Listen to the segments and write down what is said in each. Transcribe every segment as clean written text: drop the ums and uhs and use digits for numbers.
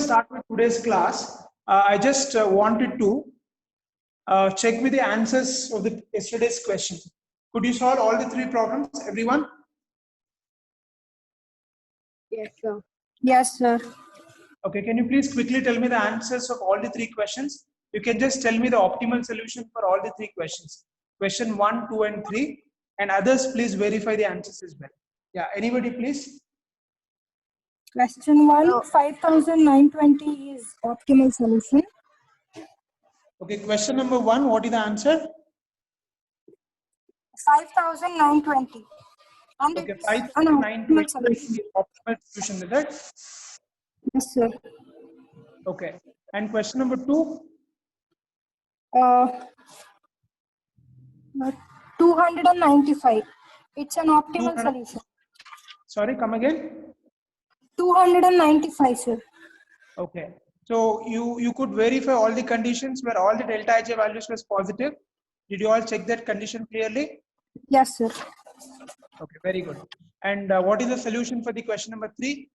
start with today's class, I just wanted to check with the answers of the yesterday's question. Could you solve all the 3 problems, everyone? Yes, sir. Yes, sir. Okay, can you please quickly tell me the answers of all the 3 questions? You can just tell me the optimal solution for all the 3 questions. Question 1, 2, and 3. And others, please verify the answers as well. Yeah, anybody please? Question 1, 5,920 is optimal solution. Okay, question number 1, what is the answer? 5,920. And Okay, it's 5,920 optimal solution. is optimal solution, is it? Yes, sir. Okay, and question number 2? 295. It's an optimal solution. Sorry, come again? 295, sir. Okay, so you could verify all the conditions where all the delta Ij values was positive. Did you all check that condition clearly? Yes, sir. Okay, very good. And what is the solution for the question number 3?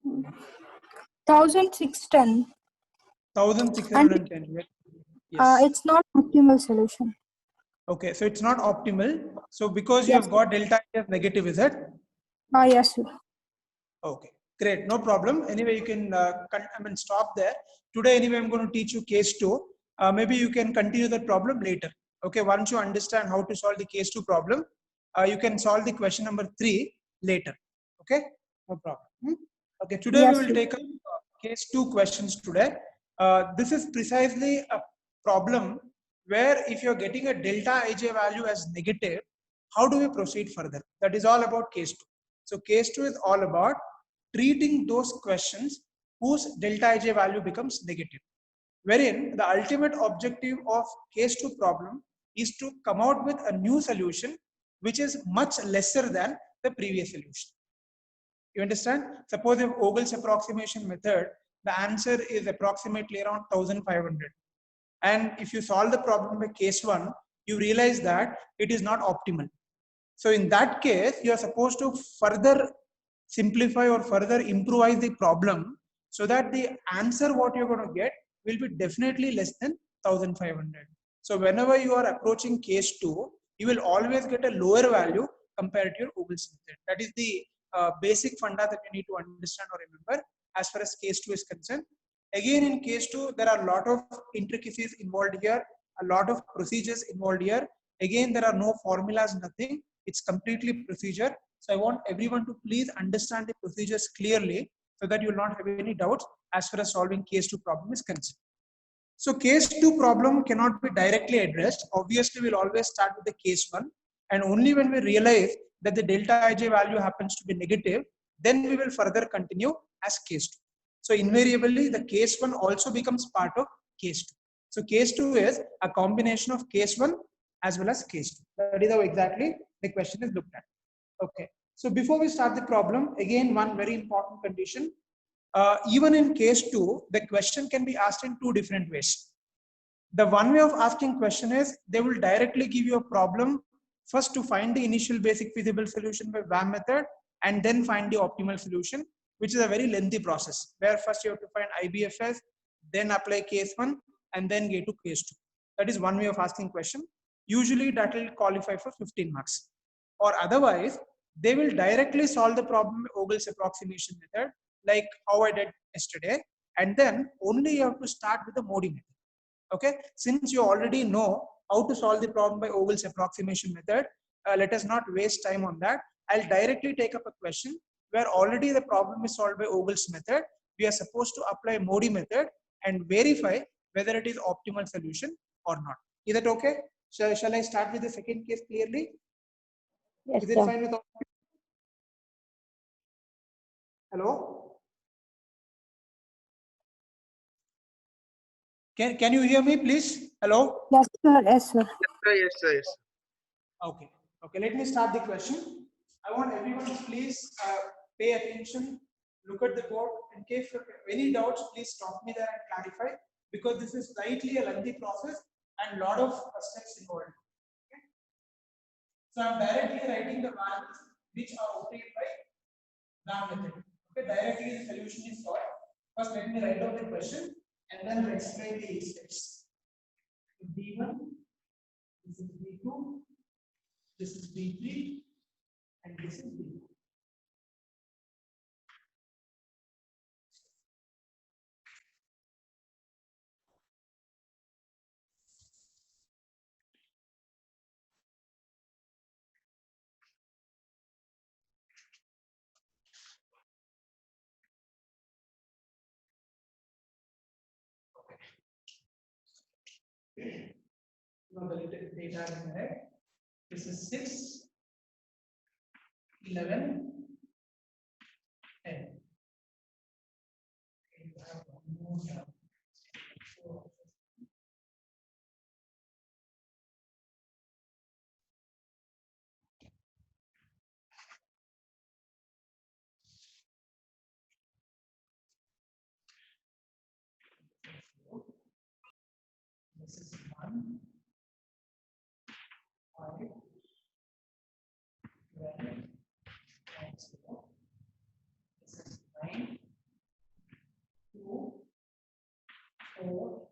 1,610. 1,610. Yes. It's not optimal solution. Okay, so it's not optimal. So because you have got delta Ij as negative, is it? Yes, sir. Okay, great, no problem. Anyway, you can stop there. Today, anyway, I'm going to teach you case 2. Maybe you can continue that problem later. Okay, once you understand how to solve the case 2 problem, you can solve the question number 3 later. Okay, no problem. Okay, today we will take up case 2 questions today. This is precisely a problem where if you're getting a delta Ij value as negative, how do we proceed further? That is all about case 2. So case 2 is all about treating those questions whose delta Ij value becomes negative, wherein the ultimate objective of case 2 problem is to come out with a new solution which is much lesser than the previous solution. You understand? Suppose if Ogle's approximation method, the answer is approximately around 1,500. And if you solve the problem by case 1, you realize that it is not optimal. So in that case, you are supposed to further simplify or further improvise the problem so that the answer what you're going to get will be definitely less than 1,500. So whenever you are approaching case 2, you will always get a lower value compared to your Ogle's method. That is the basic funda that you need to understand or remember as far as case 2 is concerned. Again, in case 2, there are a lot of intricacies involved here, a lot of procedures involved here. Again, there are no formulas, nothing. It's completely procedure. So I want everyone to please understand the procedures clearly so that you will not have any doubts as far as solving case 2 problem is concerned. So case 2 problem cannot be directly addressed. Obviously, we'll always start with the case 1. And only when we realize that the delta Ij value happens to be negative, then we will further continue as case 2. So invariably, the case 1 also becomes part of case 2. So case 2 is a combination of case 1 as well as case 2. That is how exactly the question is looked at. Okay. So before we start the problem, again, one very important condition. Even in case 2, the question can be asked in 2 different ways. The one way of asking question is they will directly give you a problem first to find the initial basic feasible solution by VAM method and then find the optimal solution, which is a very lengthy process where first you have to find IBFS, then apply case 1 and then get to case 2. That is one way of asking question. Usually that will qualify for 15 marks. Or otherwise, they will directly solve the problem by Ogle's approximation method, like how I did yesterday, and then only you have to start with the Modi method. Okay, since you already know how to solve the problem by Ogle's approximation method, let us not waste time on that. I'll directly take up a question where already the problem is solved by Ogle's method. We are supposed to apply Modi method and verify whether it is optimal solution or not. Is that okay? Shall I start with the second case clearly? Yes, is it fine with all? Hello? Can you hear me, please? Hello? Yes, sir. Yes, sir. Yes, sir. Yes. Okay. Okay, let me start the question. I want everyone to please pay attention, look at the board. In case you have any doubts, please stop me there and clarify, because this is slightly a lengthy process and a lot of steps involved. Okay? So I'm directly writing the values which are obtained by VAM method. Okay, directly the solution is solved. First, let me write down the question and then we'll explain the steps. B1, this is B2, this is B3, and this is B4. Now the little data is ahead. This is 6, 11, 10. Okay, you have one more here. So, this is 1, 5, 12, and 0. This is 9, 2, 4,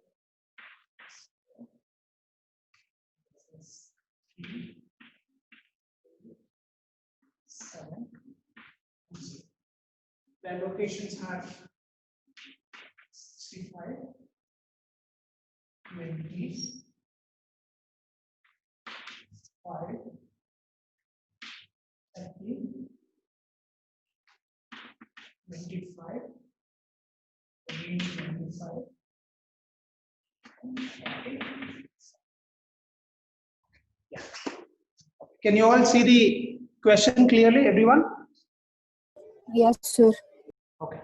3, 7, 0. The allocations have 65, 20, 5, 30, 25, 25, and 40. Yeah. Can you all see the question clearly, everyone? Yes, sir. Okay.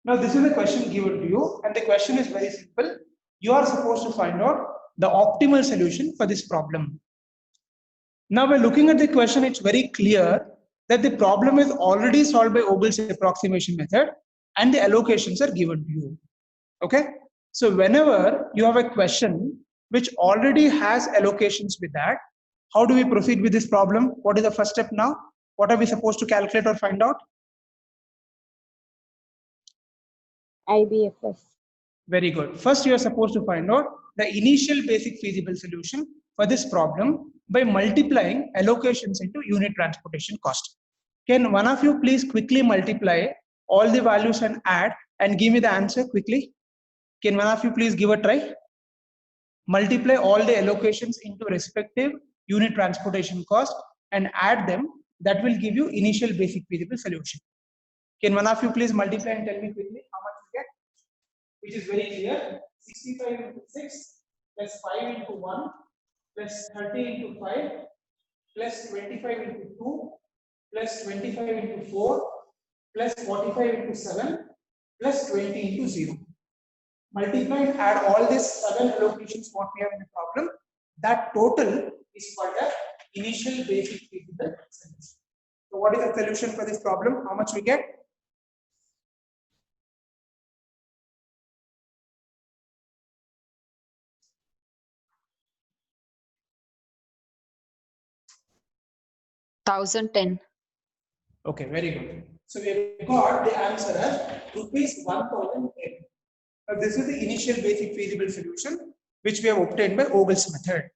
Now this is a question given to you, and the question is very simple. You are supposed to find out the optimal solution for this problem. Now, by looking at the question, it's very clear that the problem is already solved by Ogle's approximation method, and the allocations are given to you. Okay. So whenever you have a question which already has allocations with that, how do we proceed with this problem? What is the first step now? What are we supposed to calculate or find out? IBFS. Very good. First, you are supposed to find out the initial basic feasible solution for this problem by multiplying allocations into unit transportation cost. Can one of you please quickly multiply all the values and add and give me the answer quickly? Can one of you please give a try? Multiply all the allocations into respective unit transportation cost and add them. That will give you initial basic feasible solution. Can one of you please multiply and tell me quickly how much you get? Which is very clear. 65 into 6 plus 5 into 1 plus 30 into 5 plus 25 into 2 plus 25 into 4 plus 45 into 7 plus 20 into 0. Multiply and add all these 7 allocations what we have in the problem. That total is called the initial basic feasible solution. So what is the solution for this problem? How much we get? $1,010. Okay, very good. So we have got the answer as rupees 1,010. Now this is the initial basic feasible solution which we have obtained by Ogle's method.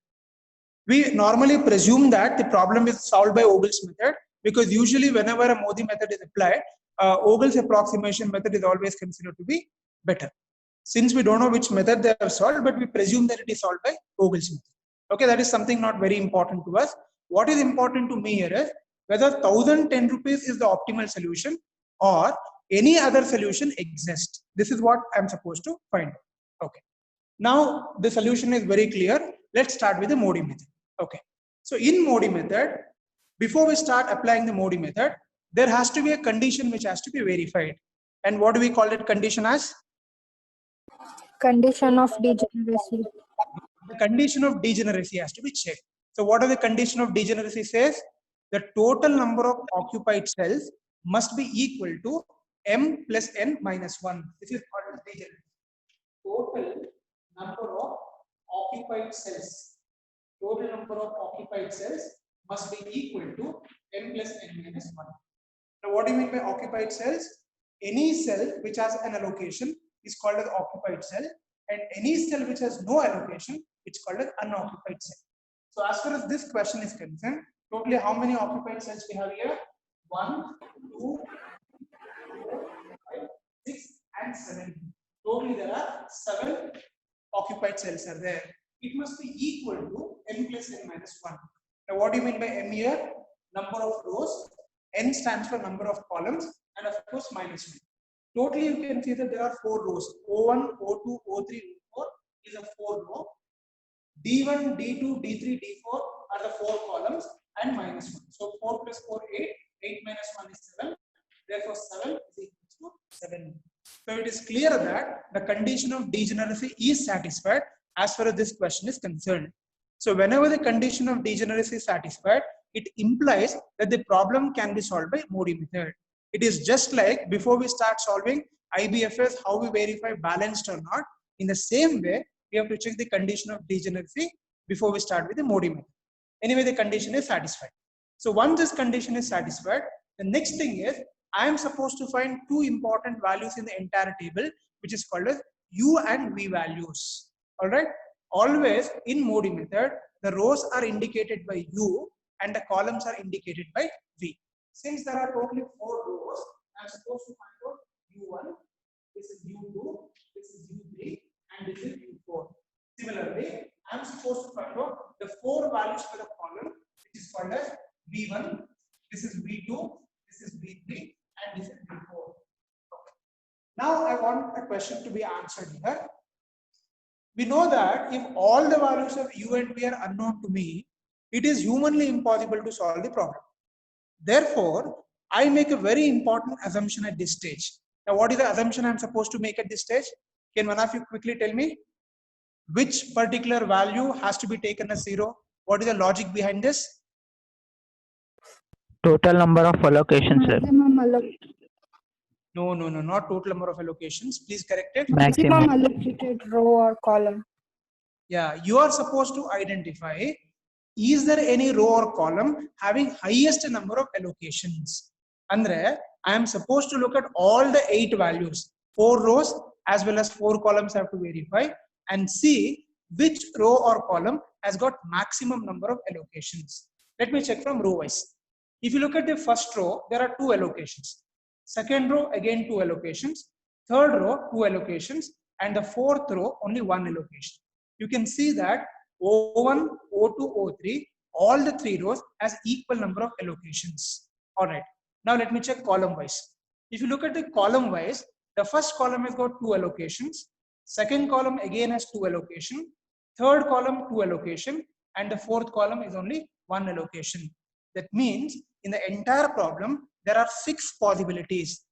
We normally presume that the problem is solved by Ogle's method because usually whenever a Modi method is applied, Ogle's approximation method is always considered to be better. Since we don't know which method they have solved, but we presume that it is solved by Ogle's method. Okay, that is something not very important to us. What is important to me here is whether 1,010 rupees is the optimal solution or any other solution exists. This is what I'm supposed to find. Okay. Now the solution is very clear. Let's start with the Modi method. Okay. So in Modi method, before we start applying the Modi method, there has to be a condition which has to be verified. And what do we call that condition as? Condition of degeneracy. The condition of degeneracy has to be checked. So what are the condition of degeneracy says? The total number of occupied cells must be equal to m plus n minus 1. This is called degeneracy. Total number of occupied cells. Total number of occupied cells must be equal to m plus n minus 1. Now what do you mean by occupied cells? any cell which has an allocation is called as occupied cell, and any cell which has no allocation, it's called as unoccupied cell. So as far as this question is concerned, totally how many occupied cells we have here? 1, 2, 4, 5, 6, and 7. Totally there are 7 occupied cells are there. It must be equal to n plus n minus 1. Now what do you mean by m here? Number of rows. N stands for number of columns, and of course minus 1. Totally you can see that there are 4 rows. O1, O2, O3, O4 is a 4 row. D1, D2, D3, D4 are the 4 columns and minus 1. So 4 plus 4, 8. 8 minus 1 is 7. Therefore 7 is equal to 7. So it is clear that the condition of degeneracy is satisfied as far as this question is concerned. So whenever the condition of degeneracy is satisfied, it implies that the problem can be solved by Modi method. It is just like before we start solving IBFS, how we verify balanced or not. In the same way, we have to check the condition of degeneracy before we start with the Modi method. Anyway, the condition is satisfied. So once this condition is satisfied, the next thing is I am supposed to find 2 important values in the entire table, which is called as U and V values. All right. Always in Modi method, the rows are indicated by U and the columns are indicated by V. Since there are totally 4 rows, I am supposed to find out U1, this is U2, this is U3, and this is U4. Similarly, I am supposed to find out the 4 values for the column, which is called as V1, this is V2, this is V3, and this is V4. Okay. Now I want a question to be answered here. We know that if all the values of U and V are unknown to me, it is humanly impossible to solve the problem. Therefore, I make a very important assumption at this stage. Now, what is the assumption I'm supposed to make at this stage? Can one of you quickly tell me? Which particular value has to be taken as 0? What is the logic behind this? Total number of allocations, sir. No, not total number of allocations. Please correct it. Maximum allocated row or column. Yeah, you are supposed to identify, is there any row or column having highest number of allocations? Andre, I am supposed to look at all the 8 values, 4 rows as well as 4 columns I have to verify and see which row or column has got maximum number of allocations. Let me check from row wise. If you look at the first row, there are 2 allocations. Second row, again 2 allocations. Third row, 2 allocations. And the fourth row, only 1 allocation. You can see that O1, O2, O3, all the 3 rows has equal number of allocations. All right. Now let me check column wise. If you look at the column wise, the first column has got 2 allocations. Second column again has 2 allocation. Third column 2 allocation. And the fourth column is only 1 allocation. That means in the entire problem, there are 6 possibilities.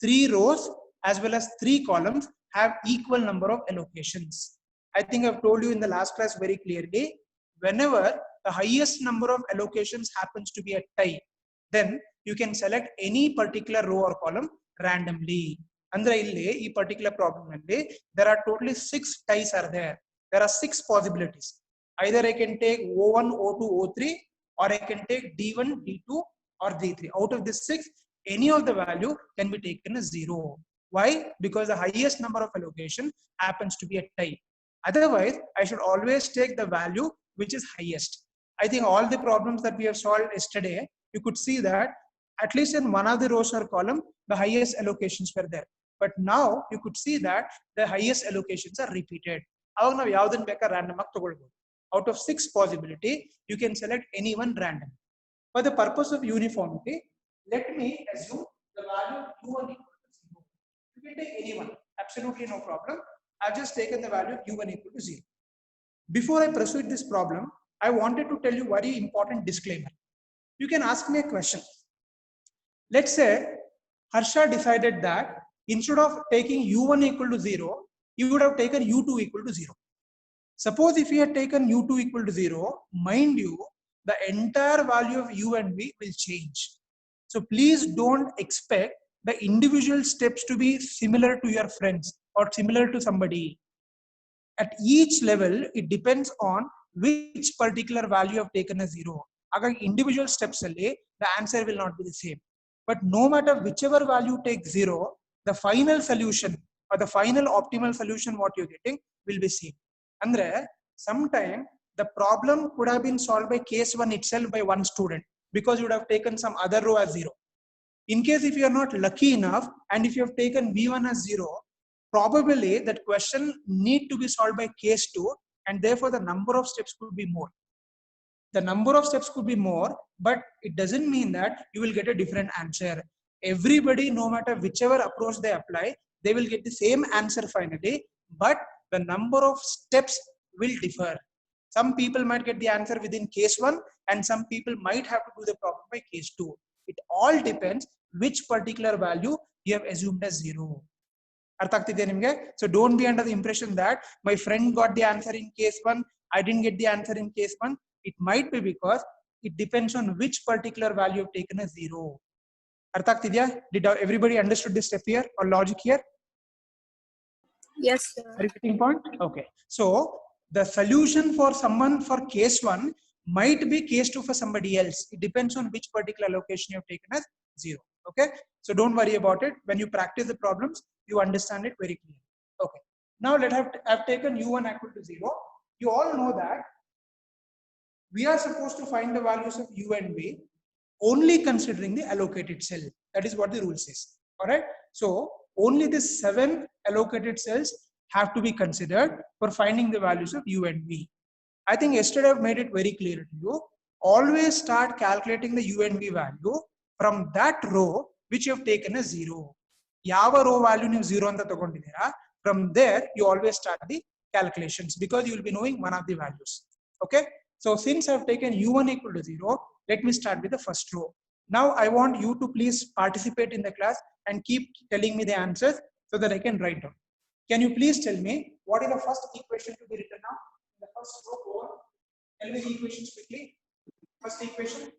3 rows as well as 3 columns have equal number of allocations. I think I've told you in the last class very clearly, whenever the highest number of allocations happens to be a tie, then you can select any particular row or column randomly. Andre illi, ee particular problem alli, there are totally 6 ties are there. There are 6 possibilities. Either I can take O1, O2, O3, or I can take D1, D2, or D3. Out of this 6, any of the value can be taken as 0. Why? Because the highest number of allocation happens to be a tie. Otherwise, I should always take the value which is highest. I think all the problems that we have solved yesterday, you could see that at least in one of the rows or column, the highest allocations were there. But now you could see that the highest allocations are repeated. Out of 6 possibility, you can select any one random. For the purpose of uniformity, let me assume the value U1 equal to 0. You can take any one, absolutely no problem. I've just taken the value U1 equal to 0. Before I proceed this problem, I wanted to tell you a very important disclaimer. You can ask me a question. Let's say Harsha decided that instead of taking U1 equal to 0, he would have taken U2 equal to 0. Suppose if he had taken U2 equal to 0, mind you, the entire value of U and V will change. So please don't expect the individual steps to be similar to your friends or similar to somebody. At each level, it depends on which particular value you have taken as 0. Agar individual steps, the answer will not be the same. But no matter whichever value takes 0, the final solution or the final optimal solution what you're getting will be same. Andre sometime the problem could have been solved by case 1 itself by one student because you would have taken some other row as 0. In case if you are not lucky enough and if you have taken V1 as 0, probably that question need to be solved by case 2 and therefore the number of steps could be more. The number of steps could be more, but it doesn't mean that you will get a different answer. Everybody, no matter whichever approach they apply, they will get the same answer finally, but the number of steps will differ. Some people might get the answer within case 1 and some people might have to do the problem by case 2. It all depends which particular value you have assumed as 0. So don't be under the impression that my friend got the answer in case 1, I didn't get the answer in case 1. It might be because it depends on which particular value you've taken as 0. Did everybody understood this step here or logic here? Yes, sir. Repeating point? Okay. So the solution for someone for case 1 might be case 2 for somebody else. It depends on which particular allocation you have taken as 0. Okay. So don't worry about it. When you practice the problems, you understand it very clearly. Okay. Now I've taken U1 equal to 0. You all know that we are supposed to find the values of U and V only considering the allocated cell. That is what the rule says. All right. So only the 7 allocated cells have to be considered for finding the values of U and V. I think yesterday I've made it very clear to you. Always start calculating the U and V value from that row which you have taken as 0. Yava row value you 0 anta tagondidira. From there you always start the calculations because you will be knowing one of the values. Okay. So since I've taken U1 equal to 0, let me start with the first row. Now I want you to please participate in the class and keep telling me the answers so that I can write down. Can you please tell me what is the first equation to be written now? The first row, tell me the equations quickly. First equation.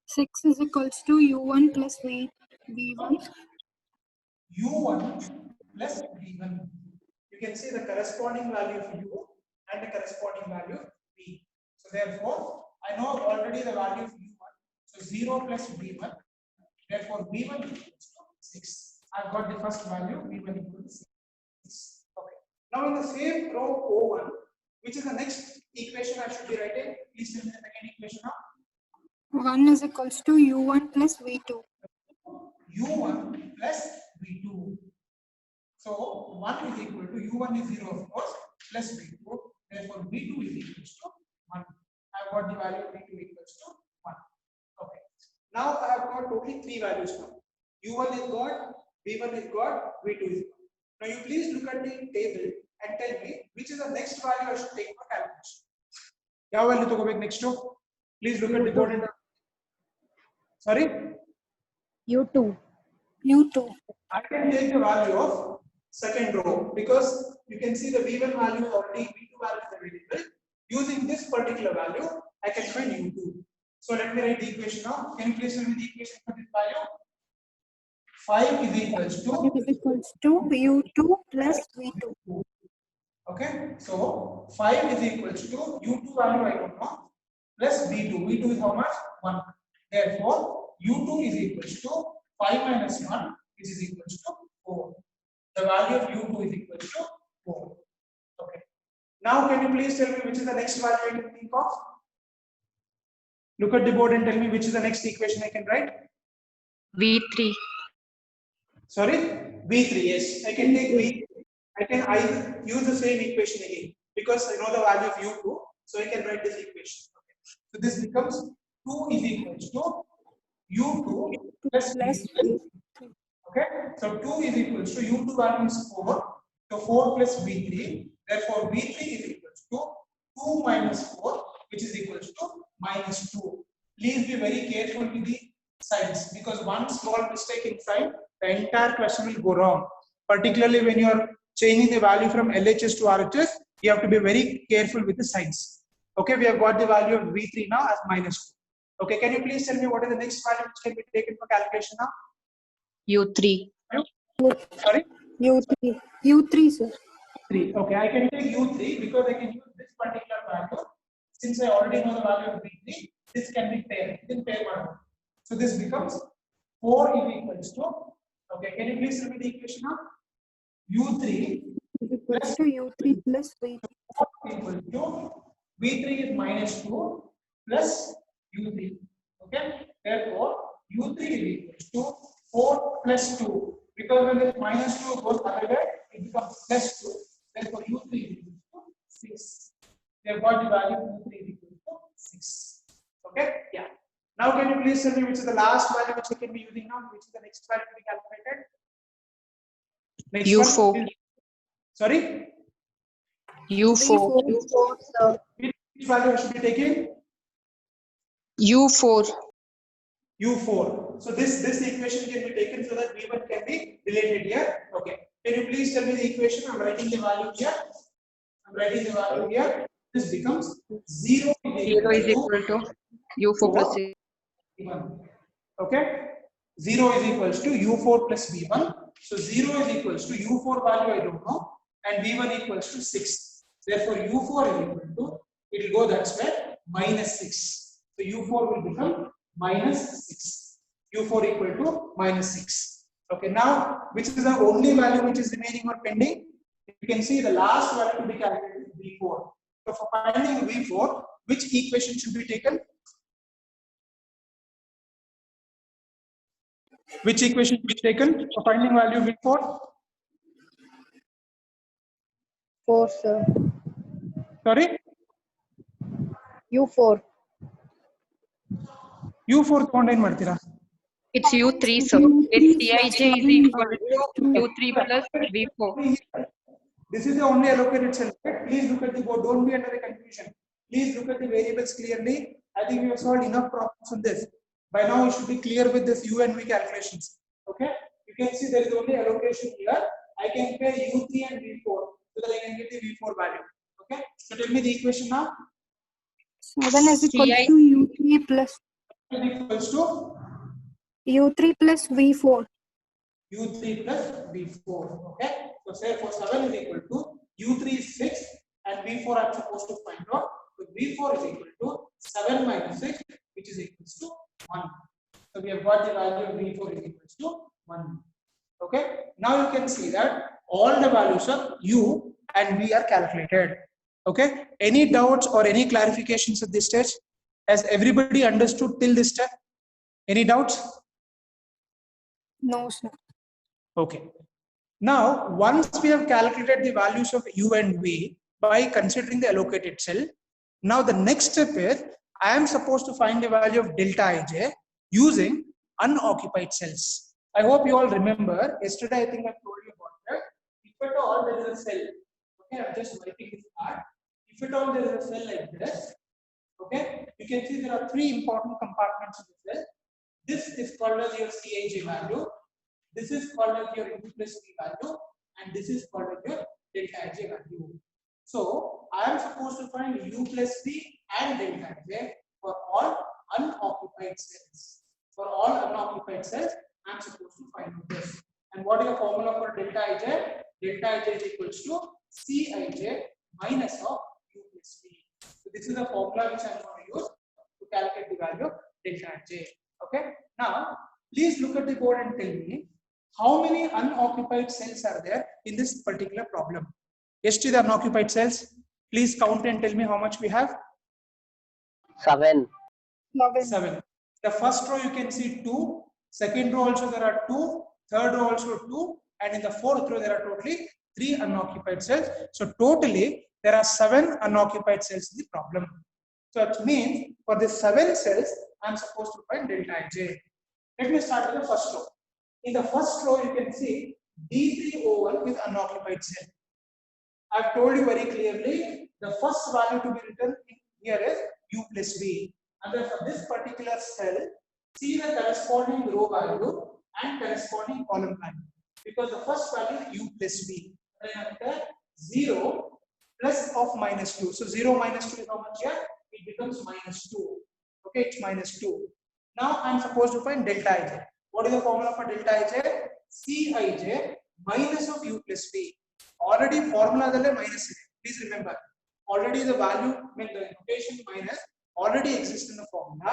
6 is equals to U1 plus V1. U1 plus V1. You can see the corresponding value of U and the corresponding value of V. So therefore, I know already the value of U1. So 0 plus V1. Therefore, V1 equals to 6. I've got the first value, V1 equals to 6. Okay. Now in the same row O1, which is the next equation I should be writing? Please tell me the second equation now. 1 is equals to U1 plus V2. U1 plus V2. So 1 is equal to U1 is 0 of course plus V2. Therefore V2 is equals to 1. I've got the value of V2 equals to 1. Okay. Now I have got totally 3 values now. U1 is got, V1 is got, V2 is got. Now you please look at the table and tell me which is the next value I should take for calculation. What value to go back next to? Please look at the board. Sorry? U2. U2. I can take the value of second row because you can see the V1 value already, V2 value is available. Using this particular value, I can find U2. So let me write the equation now. Can you please tell me the equation for this value? 5 is equals to U2 plus V2. Okay, so 5 is equals to U2 value I don't know plus V2. V2 is how much? 1. Therefore, U2 is equals to 5 minus 1, which is equals to 4. The value of U2 is equals to 4. Okay. Now, can you please tell me which is the next value I can think of? Look at the board and tell me which is the next equation I can write. V3. Sorry? V3, yes. I can take V3. I can either use the same equation again because I know the value of U2. So I can write this equation. Okay. So this becomes 2 is equals to U2 plus V3. Okay. So 2 is equals to U2 value is 4. So 4 plus V3. Therefore, V3 is equals to 2 minus 4, which is equals to minus 2. Please be very careful with the signs because one small mistake in sign, the entire question will go wrong. Particularly when you are changing the value from LHS to RHS, you have to be very careful with the signs. Okay, we have got the value of V3 now as minus 2. Okay, can you please tell me what is the next value which can be taken for calculation now? U3. Sorry? U3. U3, sir. 3. Okay, I can take U3 because I can use this particular value. Since I already know the value of V3, this can be paired. Then pair one. So this becomes 4 is equals to Okay, can you please tell me the equation of U3 is equals to U3 plus V. equal to V3 is minus 2 plus U3. Okay, therefore U3 is equal to 4 plus 2. Because when this minus 2 goes other way, it becomes plus 2. Therefore U3 is equal to 6. We have got the value of U3 is equal to 6. Okay, yeah. Now can you please tell me which is the last value which I can be using now? Which is the next value to be calculated? Next U4. one. Sorry? U4. Which value should be taken? U4. U4. So this equation can be taken so that V1 can be related here. Okay. Can you please tell me the equation? I'm writing the value here. This becomes 0 0 is equal to U4 plus V1. Okay. 0 is equals to U4 plus V1. So 0 is equals to U4 value I don't know, and V1 equals to 6. Therefore U4 is equal to, it will go that way, minus 6. So U4 will become minus 6. U4 equal to minus 6. Okay, now which is the only value which is remaining or pending? You can see the last value to be calculated is V4. So for finding V4, which equation should be taken? Which equation should be taken for finding value V4? 4, sir. Sorry? U4. U4 ತಗೊಂಡು ಏನು ಮಾಡ್ತೀರಾ? It's U3, sir. It's Cij is equal to U3 plus V4. This is the only allocated cell. Please look at the board. Don't be under the confusion. Please look at the variables clearly. I think we have solved enough problems on this. By now, you should be clear with this U and V calculations. Okay? You can see there is only allocation here. I can pair U3 and V4 so that I can get the V4 value. Okay? So tell me the equation now. 7 is equal to U3 plus Equals to U3 plus V4. U3 plus V4. Okay? So say for 7 is equal to U3 is 6 and V4 I'm supposed to find out. So V4 is equal to 7 minus 6, which is equals to 1. So we have got the value of V4 is equals to 1. Okay? Now you can see that all the values of U and V are calculated. Okay? Any doubts or any clarifications at this stage? Has everybody understood till this step? Any doubts? No, sir. Okay. Now, once we have calculated the values of U and V by considering the allocated cell, now the next step is I am supposed to find the value of delta Ij using unoccupied cells. I hope you all remember. Yesterday, I think I told you about that. If at all there is a cell, okay, I'm just writing this part. If at all there is a cell like this, okay, you can see there are 3 important compartments of the cell. This is called as your Cij value. This is called as your U plus V value, and this is called as your delta Ij value. So I am supposed to find U plus V and delta Ij for all unoccupied cells. For all unoccupied cells, I am supposed to find out this. And what is the formula for delta Ij? Delta Ij is equals to Cij minus of U plus V. So this is the formula which I am going to use to calculate the value of delta Ij. Okay. Now, please look at the board and tell me how many unoccupied cells are there in this particular problem. ಎಷ್ಟು ಇದೆ unoccupied cells? Please count and tell me how much we have. 7. 7. The first row you can see 2. Second row also there are 2. Third row also 2. And in the fourth row there are totally 3 unoccupied cells. So totally there are 7 unoccupied cells in the problem. So it means for the 7 cells I am supposed to find delta Ij. Let me start with the first row. In the first row you can see D3O1 is unoccupied cell. I have told you very clearly the first value to be written here is U plus V. And then for this particular cell, see the corresponding row value and corresponding column value. Because the first value is U plus V. Then 0 plus of minus 2. So 0 minus 2 is how much here? It becomes minus 2. Okay, it's minus 2. Now I am supposed to find delta Ij. What is the formula for delta Ij? Cij minus of U plus V. Already formula dalle minus ide. Please remember. Already the value, when the notation minus already exists in the formula.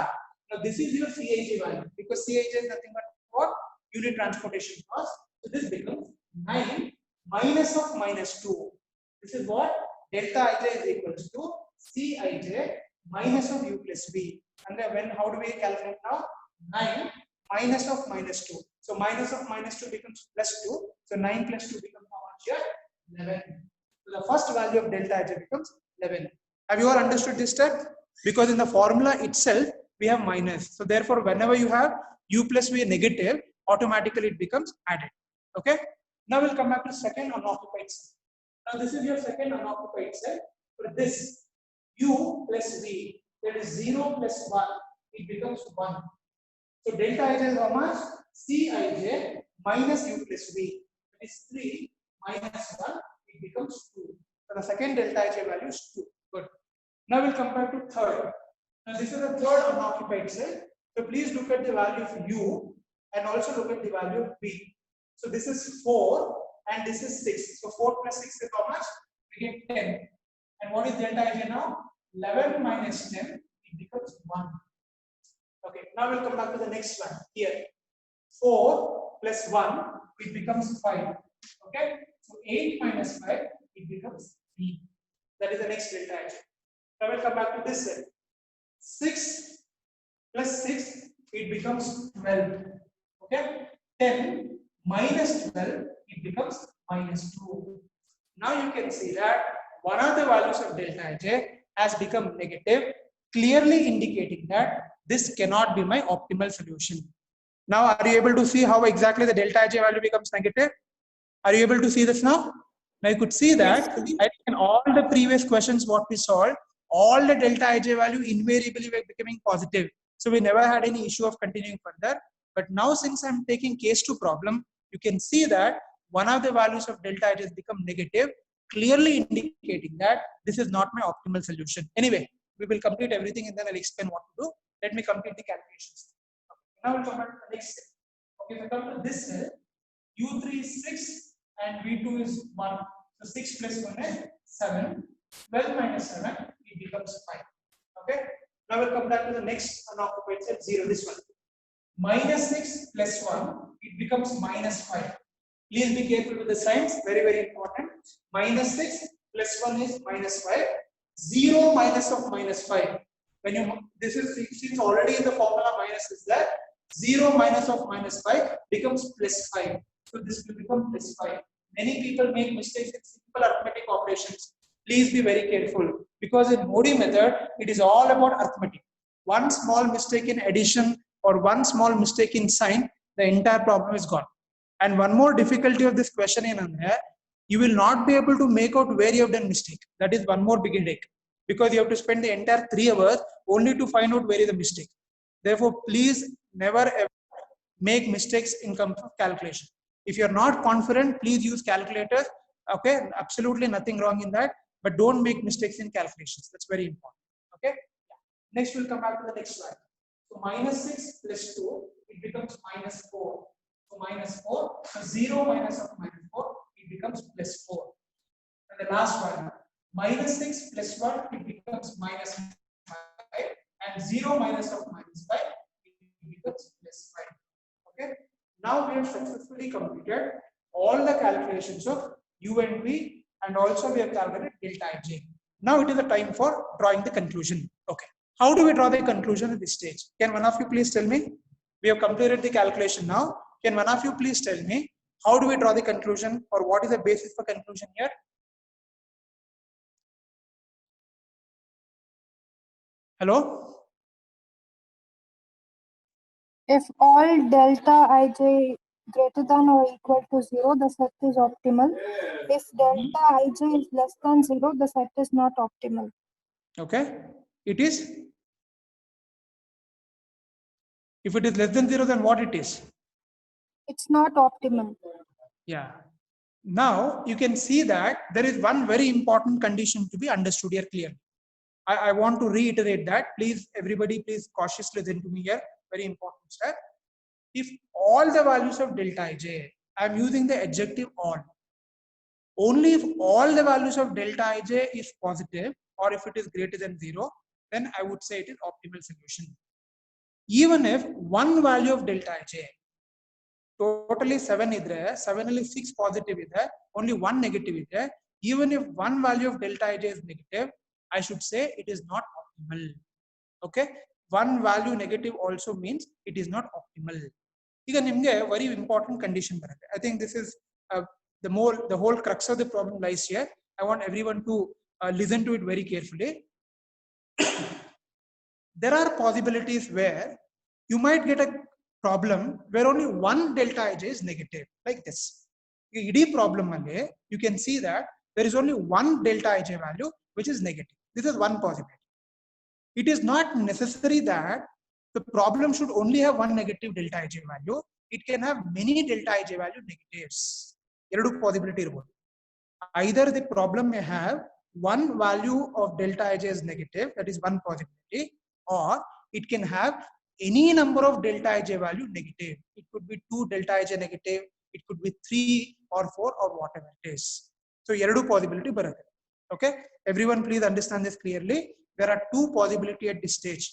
Now this is your Cij value because Cij is nothing but what? unit transportation cost. So this becomes 9 minus of minus 2. This is what delta ij is equals to Cij minus of u plus v. And then when how do we calculate now? 9 minus of minus 2. So minus of minus 2 becomes plus 2. So 9 plus 2 becomes how much here? 11. So the first value of delta ij becomes 11. Have you all understood this step? Because in the formula itself we have minus. So therefore whenever you have u plus v negative, automatically it becomes added. Okay. Now we'll come back to second unoccupied cell. Now this is your second unoccupied cell. For this u plus v, that is 0 plus 1, it becomes 1. So delta ij is how much? Cij minus u plus v. That is 3 minus 1, it becomes 2. So the second delta ij value is 2. Good. Now we'll come back to third. Now this is the third unoccupied cell. So please look at the value of u and also look at the value of v. So this is 4 and this is 6. So 4 plus 6 is how much? We get 10. And what is delta ij now? 11 minus 10, it becomes 1. Okay, now we'll come back to the next one. Here, 4 plus 1, it becomes 5. Okay, so 8 minus 5, it becomes 3. That is the next delta ij. Now we'll come back to this cell. 6 plus 6, it becomes 12. Okay, 10 minus 12, it becomes minus 2. Now you can see that one of the values of delta ij has become negative, clearly indicating that this cannot be my optimal solution. Now, are you able to see how exactly the delta ij value becomes negative? Are you able to see this now? Now you could see that I think in all the previous questions what we solved, all the delta ij value invariably were becoming positive. So we never had any issue of continuing further. But now since I'm taking case 2 problem, you can see that one of the values of delta ij has become negative, clearly indicating that this is not my optimal solution. Anyway, we will complete everything and then I'll explain what to do. Let me complete the calculations. Okay. Now we'll come back to the next cell. Okay, if I come to this cell, u3 is 6 and v2 is 1. So 6 plus 1 is 7. 12 minus 7, it becomes 5. Okay. Now we'll come back to the next unoccupied cell, 0, this one. Minus 6 plus 1, it becomes minus 5. Please be careful with the signs, very, very important. Minus 6 plus 1 is minus 5. 0 minus of minus 5. When you, this is since already in the formula minus is there, 0 minus of minus 5 becomes plus 5. So this will become plus 5. Many people make mistakes in simple arithmetic operations. Please be very careful because in Modi method, it is all about arithmetic. One small mistake in addition or one small mistake in sign, the entire problem is gone. And one more difficulty of this question in here, you will not be able to make out where you have done mistake. That is one more big headache because you have to spend the entire 3 hours only to find out where is the mistake. Therefore, please never ever make mistakes in terms of calculation. If you are not confident, please use calculators. Okay, absolutely nothing wrong in that, but don't make mistakes in calculations. That's very important. Okay. Next, we'll come back to the next slide. So minus 6 plus 2, it becomes minus 4. So minus 4. So 0 minus of minus 4, it becomes plus 4. And the last one, minus 6 plus 1, it becomes minus 5. And 0 minus of minus 5, it becomes plus 5. Okay. Now we have successfully completed all the calculations of u and v, and also we have calculated delta ij. Now it is the time for drawing the conclusion. Okay. How do we draw the conclusion at this stage? Can one of you please tell me? We have completed the calculation now. Can one of you please tell me how do we draw the conclusion or what is the basis for conclusion here? Hello? If all delta ij greater than or equal to 0, the set is optimal. If delta ij is less than 0, the set is not optimal. Okay. It is? If it is less than 0, then what it is? It's not optimal. Yeah. Now you can see that there is one very important condition to be understood here clearly. I want to reiterate that. Please, everybody, please cautiously listen to me here. Very important step. If all the values of delta ij, I am using the adjective all. Only if all the values of delta ij is positive or if it is greater than 0, then I would say it is optimal solution. Even if one value of delta ij totally 7 idre, 7 ಅಲ್ಲಿ 6 positive ಇದೆ, only 1 negative ಇದೆ. Even if one value of delta ij is negative, I should say it is not optimal. Okay, one value negative also means it is not optimal. ಈಗ ನಿಮಗೆ very important condition ಬರುತ್ತೆ. I think this is the whole crux of the problem lies here. I want everyone to listen to it very carefully. There are possibilities where you might get a problem where only one delta ij is negative, like this. Idi problem alle you can see that there is only one delta ij value which is negative. This is one possibility. It is not necessary that the problem should only have one negative delta ij value. It can have many delta ij value negatives. Eradu possibility irbodu. Either the problem may have one value of delta ij is negative, that is one possibility, or it can have any number of delta ij value negative. It could be 2 delta ij negative, it could be 3 or 4 or whatever it is. So eradu possibility barutte. Okay, everyone please understand this clearly. There are two possibilities at this stage.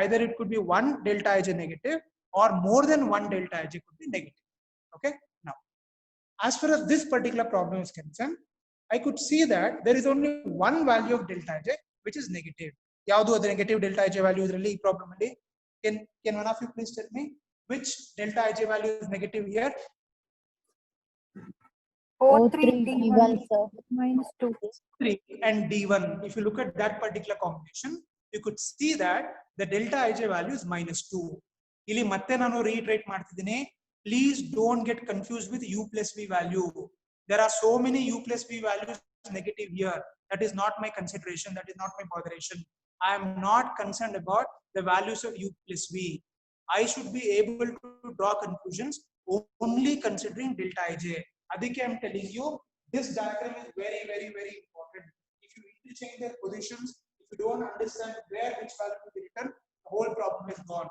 Either it could be one delta ij negative or more than one delta ij could be negative. Okay, now as far as this particular problem is concerned, I could see that there is only one value of delta ij which is negative. Yavadu adu negative delta ij value idralli ee problem alli? Can one of you please tell me which delta ij value is negative here? O3 D1, sir. minus 2. 3 and D1. If you look at that particular combination, you could see that the delta ij value is minus 2. Ili matte nanu reiterate ಮಾಡ್ತಿದ್ದೀನಿ. Please don't get confused with u plus v value. There are so many u plus v values negative here. That is not my consideration. That is not my botheration. I am not concerned about the values of u plus v. I should be able to draw conclusions only considering delta ij. Adike I am telling you, this diagram is very, very, very important. If you interchange their positions, if you don't understand where which value to be written, the whole problem is gone.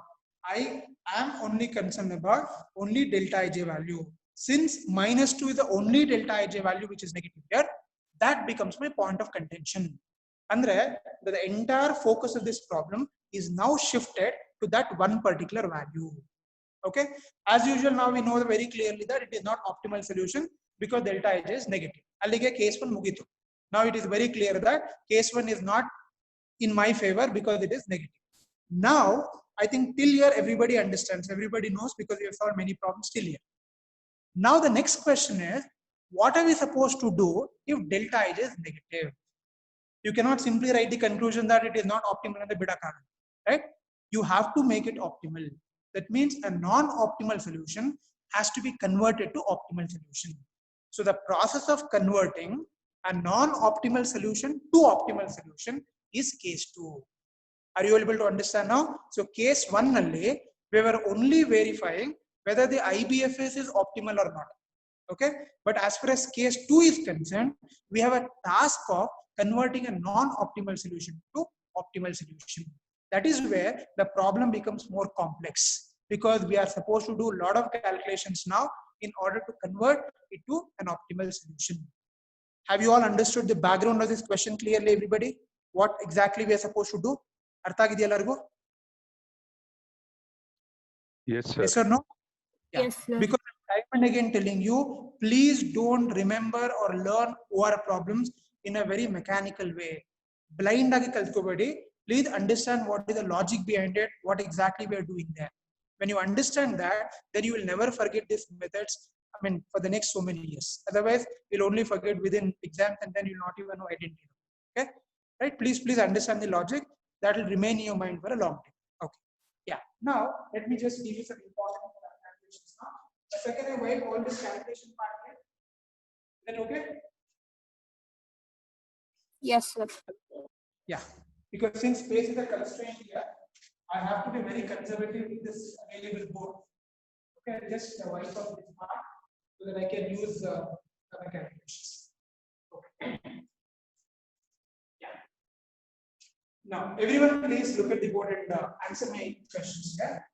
I am only concerned about only delta ij value. Since minus 2 is the only delta ij value which is negative here, that becomes my point of contention. Andre, the entire focus of this problem is now shifted to that one particular value. Okay, as usual, now we know very clearly that it is not optimal solution because delta ij is negative. Allige case 1 mugitu. Now it is very clear that case 1 is not in my favor because it is negative. Now I think till here everybody understands, everybody knows because we have solved many problems till here. Now the next question is, what are we supposed to do if delta ij is negative? You cannot simply write the conclusion that it is not optimal and the beta carbon, right? You have to make it optimal. That means a non-optimal solution has to be converted to optimal solution. So the process of converting a non-optimal solution to optimal solution is case 2. Are you able to understand now? So case 1 nalli we were only verifying whether the IBFS is optimal or not. Okay, but as far as case 2 is concerned, we have a task of converting a non-optimal solution to optimal solution. That is where the problem becomes more complex, because we are supposed to do a lot of calculations now in order to convert it to an optimal solution. Have you all understood the background of this question clearly, everybody? What exactly we are supposed to do? Artha agidhiya ellargu? Yes, sir. Yes or no? Yeah. Yes, sir. Because I'm time and again telling you, please don't remember or learn OR problems in a very mechanical way. Blind agi kaltkobedi. Please understand what is the logic behind it, what exactly we are doing there. When you understand that, then you will never forget these methods, I mean, for the next so many years. Otherwise, you'll only forget within exams and then you'll not even know identity. Okay? Right? Please understand the logic. That will remain in your mind for a long time. Okay. Yeah. Now, let me just give you some important calculations now. The second I wipe all this calculation part here. Is that okay? Yes, sir. Yeah. Because since space is a constraint here, I have to be very conservative with this available board. Okay, I'll just wipe off this part so that I can use other calculations. Okay. Yeah. Now, everyone, please look at the board and answer my questions here.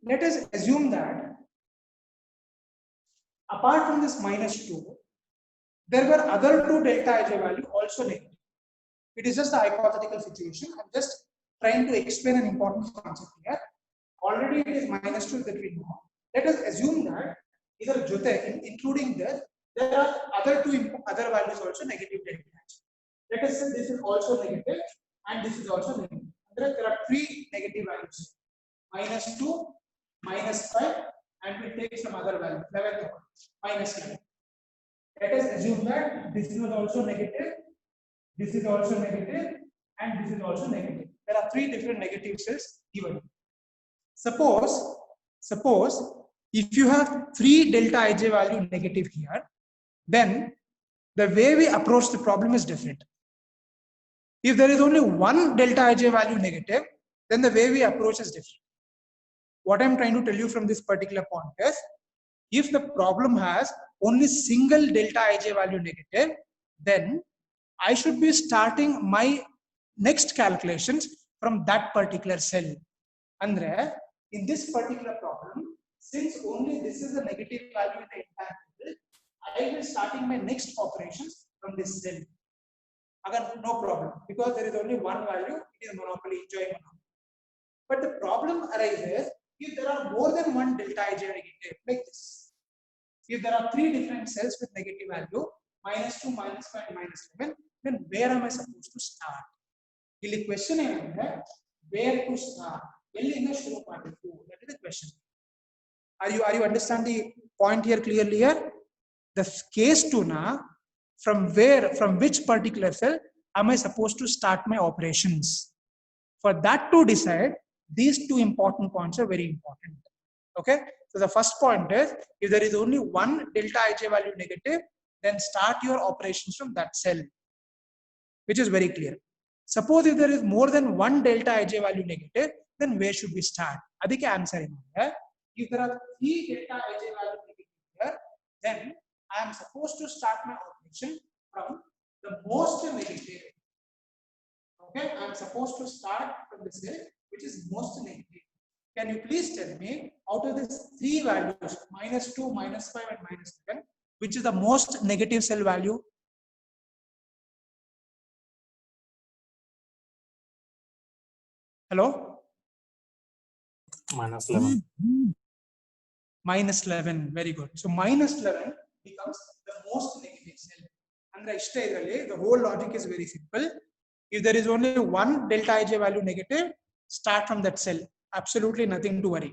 Let us assume that apart from this minus 2, there were other two delta ij value also negative. It is just a hypothetical situation. I'm just trying to explain an important concept here. Already it is minus 2 that we know. Let us assume that either jote, including this, there are other values also negative delta H. Let us say this is also negative and this is also negative. There are three negative values: -2, -5, and we take some other value, 11, -11. Let us assume that this is also negative, this is also negative, and this is also negative. There are three different negative cells given. Suppose if you have 3 delta ij value negative here, then the way we approach the problem is different. If there is only 1 delta ij value negative, then the way we approach is different. What I'm trying to tell you from this particular point is, if the problem has only single delta ij value negative, then I should be starting my next calculations from that particular cell. Andre, in this particular problem, since only this is a negative value in the entire table, I will be starting my next operations from this cell. Again, no problem, because there is only one value, it is monopoly, enjoying monopoly. But the problem arises if there are more than one delta ij negative, like this. If there are 3 different cells with negative value, -2, -5, and -11, then where am I supposed to start? The question is where to start? That is the question. Are you understand the point here clearly here? The case 2 now, from which particular cell am I supposed to start my operations? For that to decide, these 2 important points are very important. Okay, so the first point is, if there is only one delta ij value negative, then start your operations from that cell, which is very clear. Suppose if there is more than one delta ij value negative, then where should we start? Adike answer in here. If there are 3 delta ij value negative here, then I am supposed to start my operation from the most negative. Okay, I am supposed to start from the cell which is most negative. Can you please tell me, out of these 3 values, -2, -5, and -7, which is the most negative cell value? Hello? -11. -11, very good. So -11 becomes the most negative cell. And the whole logic is very simple. If there is only one delta ij value negative, start from that cell. Absolutely nothing to worry.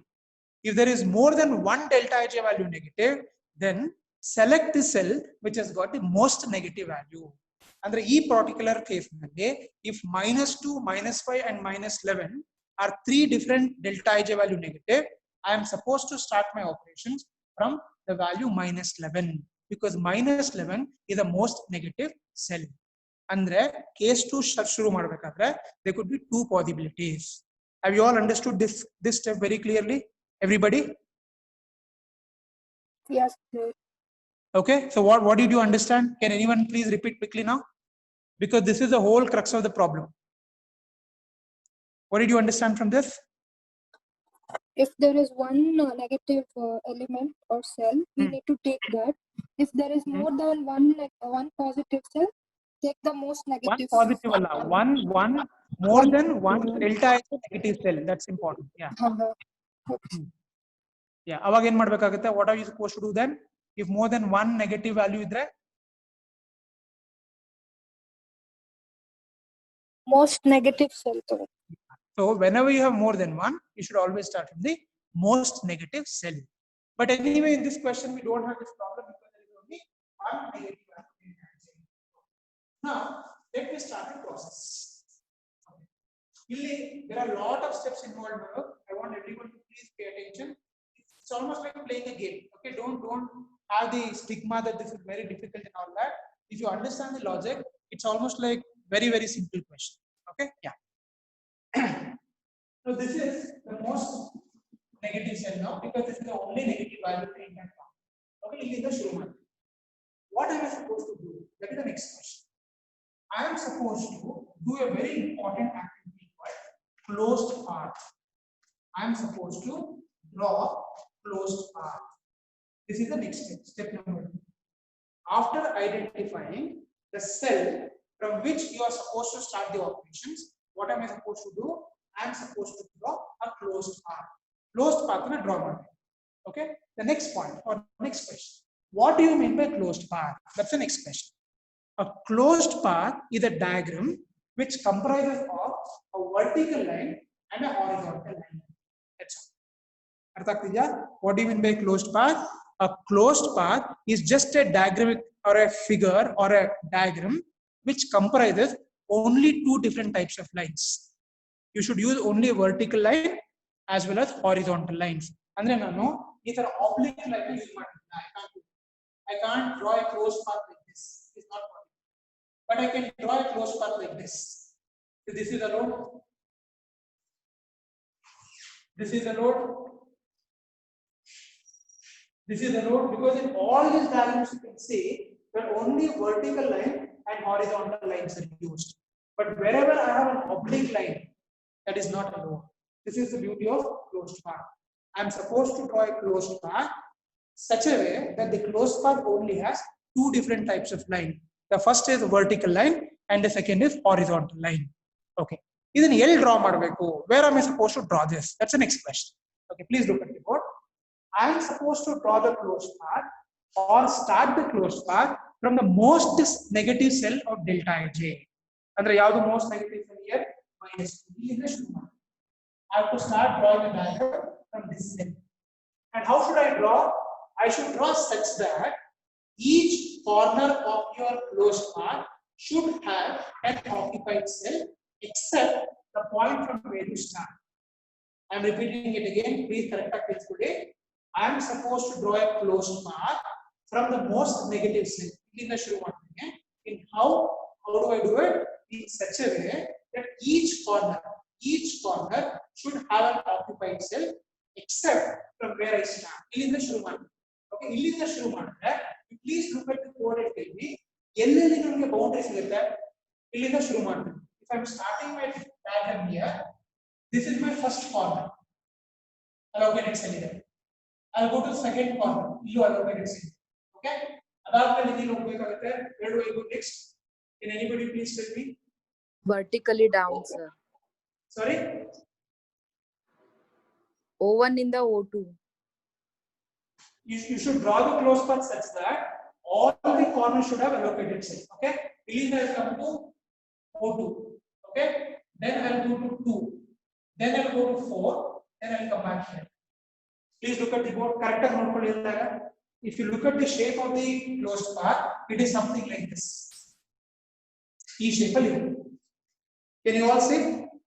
If there is more than one delta ij value negative, then select the cell which has got the most negative value. Andre ee particular case nalli, if -2, -5, and -11 are 3 different delta ij value negative, I am supposed to start my operations from the value -11, because -11 is the most negative cell. Andre case 2 shuru madbekadre there could be 2 possibilities. Have you all understood this step very clearly, everybody? Yes, sir. Okay, so what did you understand? Can anyone please repeat quickly now, because this is the whole crux of the problem. What did you understand from this? If there is one negative element or cell, we need to take that. If there is more than one positive cell, take the most negative. One positive one more than one delta negative cell. That's important. Yeah. Yeah. Avag en madbekagutte? What are you supposed to do then? If more than one negative value idre? Most negative cell. So whenever you have more than one, you should always start from the most negative cell. But anyway, in this question, we don't have this problem because there is only one negative value. Now, let me start the process. There are a lot of steps involved here. I want everyone to please pay attention. It's almost like playing a game. Okay, don't have the stigma that this is very difficult and all that. If you understand the logic, it's almost like very, very simple question. Okay, yeah. So this is the most negative cell now, because this is the only negative value in that form. Okay, in the show. What am I supposed to do? That is the next question. I am supposed to do a very important activity called closed path. I am supposed to draw closed path. This is the next step, step number 2. After identifying the cell from which you are supposed to start the operations, what am I supposed to do? I am supposed to draw a closed path. Closed path na draw ಮಾಡಿ. Okay, the next point or next question. What do you mean by closed path? That's the next question. A closed path is a diagram which comprises of a vertical line and a horizontal line. That's all. Artha agtideya? What do you mean by closed path? A closed path is just a diagram or a figure or a diagram which comprises only two different types of lines. You should use only a vertical line as well as horizontal lines. Andre nanu ee tar oblique line use madtidina. I can't draw a closed path like this. It's not possible. But I can draw a closed path like this. So this is the road. This is the road. This is the road, because in all these diagrams you can see that only vertical line and horizontal lines are used. But wherever I have an oblique line, that is not allowed. This is the beauty of closed path. I am supposed to draw a closed path such a way that the closed path only has two different types of line. The first is a vertical line and the second is horizontal line. Okay. This is L draw madbeku. Where am I supposed to draw this? That's the next question. Okay, please look at the board. I am supposed to draw the closed path or start the closed path from the most negative cell of delta ij. Andre yavadu most negative cell here? -2. I have to start drawing a diagram from this cell. And how should I draw? I should draw such that each corner of your closed path should have an occupied cell except the point from where you start. I am repeating it again. Please correct it today. I am supposed to draw a closed path from the most negative cell. In how do I do it? In such a way that each corner should have an occupied cell except from where I start. Okay, please look at the code and tell me boundaries like that. If I am starting my diagram here, this is my first corner. Allocated cell here. I'll go to the second corner. Allocated cell. Okay? Where do I go next? Can anybody please tell me? Vertically down, sir. Sorry? O1 in the O2. You should draw the closed path such that all the corners should have allocated cell. Okay? I'll come to O2. Okay? Then I'll go to 2. Then I'll go to 4. Then I'll come back here. Please look at the board. Correct. If you look at the shape of the closed path, it is something like this. E shape. Can you all see?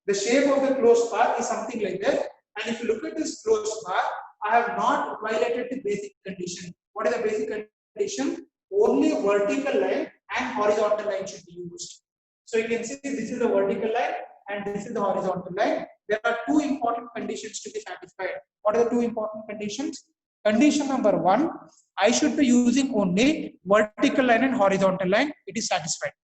The shape of the closed path is something like that. And if you look at this closed path, I have not violated the basic condition. What is the basic condition? Only vertical line and horizontal line should be used. So you can see this is the vertical line and this is the horizontal line. There are two important conditions to be satisfied. What are the two important conditions? Condition number 1, I should be using only vertical line and horizontal line. It is satisfied.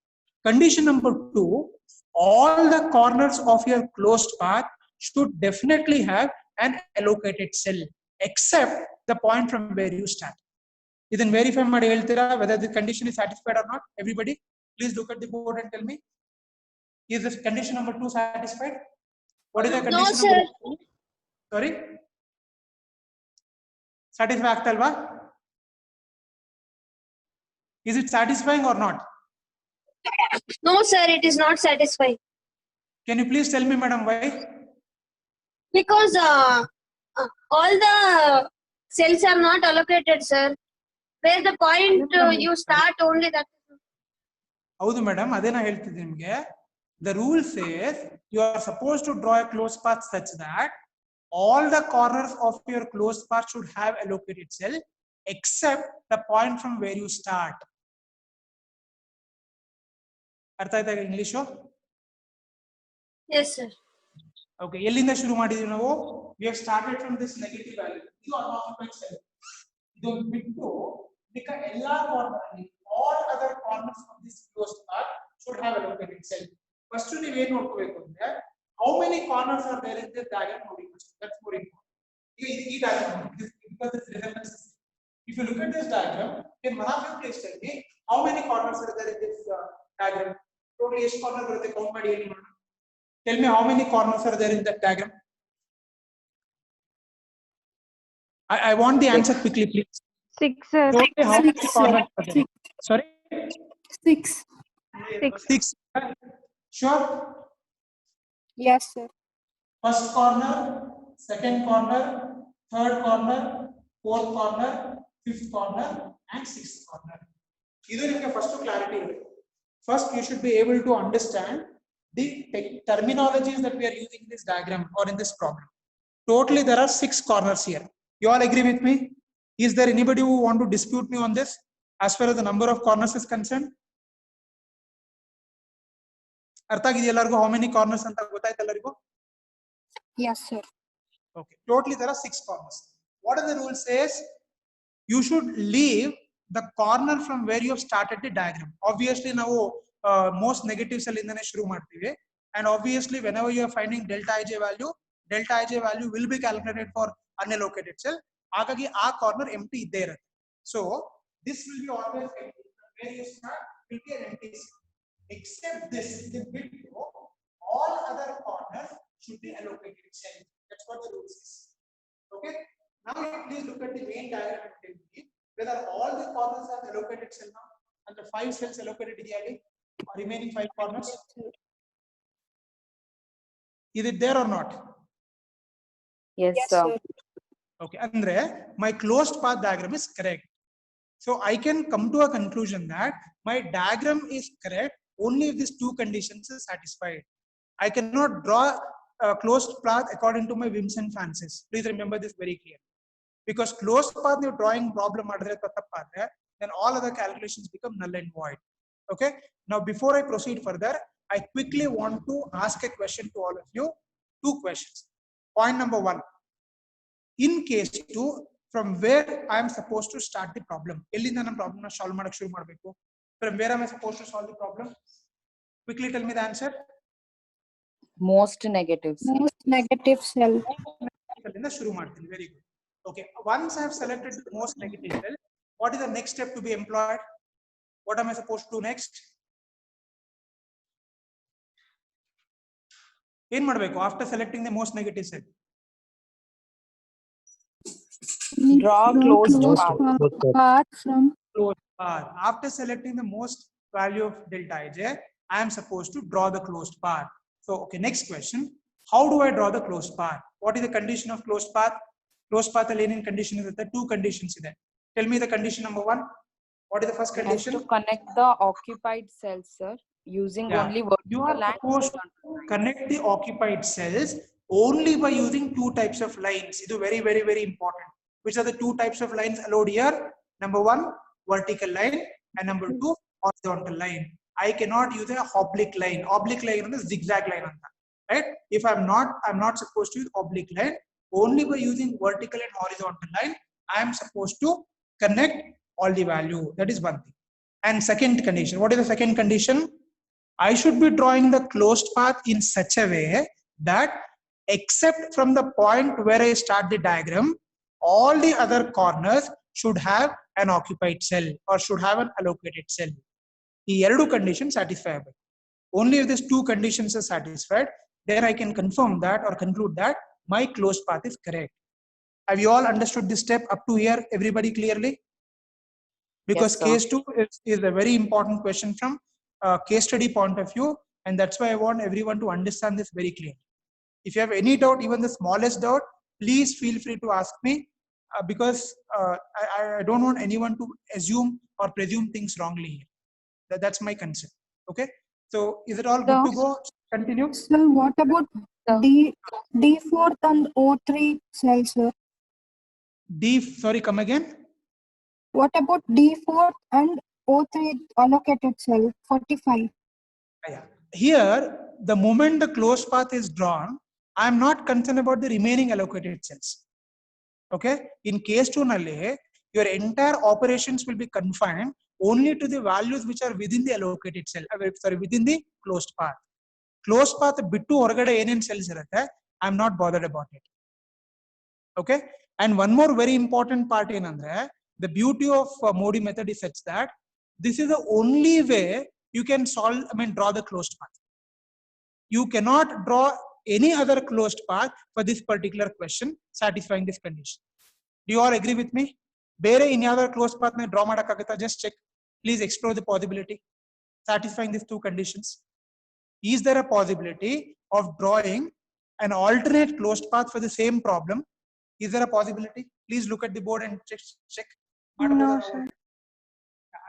Condition number 2, all the corners of your closed path should definitely have an allocated cell except the point from where you start. Then verify whether the condition is satisfied or not. Everybody, please look at the board and tell me. Is this condition number 2 satisfied? What is the condition number 2? Sorry? Satisfied? Is it satisfying or not? No, sir, it is not satisfying. Can you please tell me, madam, why? Because all the cells are not allocated, sir. Where the point you start only that. Howdu, madam, adena heltidini nimage. The rule says you are supposed to draw a closed path such that all the corners of your closed path should have allocated cell except the point from where you start. Artha aita English? Yes, sir. Okay, ಎಲ್ಲಿಂದ ಶುರು ಮಾಡಿದೀವಿ ನಾವು? We have started from this negative value. ಇದು unoccupied cell. ಇದೊಂದು ಬಿಟ್ಟು ಇದಕ್ಕ ಎಲ್ಲಾ corner ಅಲ್ಲಿ all other corners of this closed path should have allocated cell. First ನೀವು ಏನು ನೋಡ್ಕೋಬೇಕು ಅಂದ್ರೆ how many corners are there in this diagram ನೋಡಿ first. That's more important. ಈ diagram because this resembles. If you look at this diagram, then one of you please tell me how many corners are there in this diagram? Total ಎಷ್ಟು corner ಬರುತ್ತೆ count ಮಾಡಿ ಹೇಳಿ ನೋಡೋಣ. Tell me how many corners are there in that diagram? I want the answer quickly, please. 6, sir. Totally how many 6, sir. corners are there? Sorry? 6. 6. Sure? Yes, sir. First corner, second corner, third corner, fourth corner, fifth corner, and sixth corner. This is first clarity. First, you should be able to understand the terminologies that we are using in this diagram or in this problem. Totally, there are 6 corners here. You all agree with me? Is there anybody who want to dispute me on this as far as the number of corners is concerned? How many corners? Yes, sir. Okay. Totally, there are 6 corners. What are the rule says? You should leave the corner from where you have started the diagram. Obviously, now most negative cell in the and obviously, whenever you are finding delta ij value will be calculated for unallocated cell. Agagi a corner empty there. So this will be always empty. Where you start will be an empty cell. Except this, the bit row, all other corners should be allocated cell. That's what the rule says. Okay. Now please look at the main diagram and tell me whether all the corners are allocated cell now and the 5 cells allocated ideally or remaining 5 corners. Is it there or not? Yes, Yes, sir. sir. Okay, Andre, my closed path diagram is correct. So I can come to a conclusion that my diagram is correct only if these 2 conditions are satisfied. I cannot draw a closed path according to my whims and fancies. Please remember this very clearly. Because closed path you're drawing problem then all other calculations become null and void. Okay. Now before I proceed further, I quickly want to ask a question to all of you. 2 questions. Point number 1. In case 2, from where I am supposed to start the problem? From where am I supposed to solve the problem? Quickly tell me the answer. Most negative, sir. Most negative cell. Very good. Okay. Once I have selected the most negative cell, what is the next step to be employed? What am I supposed to do next? After selecting the most negative cell, Draw closed path from closed path. After selecting the most value of delta ij, I am supposed to draw the closed path. So, okay, next question. How do I draw the closed path? What is the condition of closed path? Closed path alien condition is the 2 conditions. Tell me the condition number 1. What is the first condition? To connect the occupied cells, sir, using only vertical You are supposed to connect the occupied cells only by using 2 types of lines. This is very, very, very important. Which are the 2 types of lines allowed here? Number 1, vertical line, and number 2, horizontal line. I cannot use a oblique line. Oblique line is a zigzag line. Right? If I'm not supposed to use oblique line. Only by using vertical and horizontal line, I am supposed to connect all the value. That is one thing. And second condition. What is the second condition? I should be drawing the closed path in such a way that except from the point where I start the diagram, all the other corners should have an occupied cell or should have an allocated cell. The two conditions satisfiable. Only if these 2 conditions are satisfied, then I can confirm that or conclude that my closed path is correct. Have you all understood this step up to here? Everybody clearly? Because yes, case 2 is a very important question from case study point of view, and that's why I want everyone to understand this very clearly. If you have any doubt, even the smallest doubt, please feel free to ask me because I don't want anyone to assume or presume things wrongly here. That's my concern. Okay. So is it all good to go? Continue. So what about D4 and O3 cells, sir? Sorry, come again. What about D4 and O3 allocated cell 45? Here, the moment the closed path is drawn, I am not concerned about the remaining allocated cells. Okay. In case 2, your entire operations will be confined only to the values which are within the allocated cell. Within the closed path. Closed path bittu horagade enen cells irutte, I am not bothered about it. Okay. And one more very important part enandre, the beauty of Modi method is such that this is the only way you can draw the closed path. You cannot draw any other closed path for this particular question satisfying this condition. Do you all agree with me? ಬೇರೆ ಇನ್ಯಾವುದಾದ್ರು close path ನ draw ಮಾಡಕ್ಕಾಗತ್ತಾ? Just check. Please explore the possibility satisfying these two conditions. Is there a possibility of drawing an alternate closed path for the same problem? Is there a possibility? Please look at the board and check. No, sir.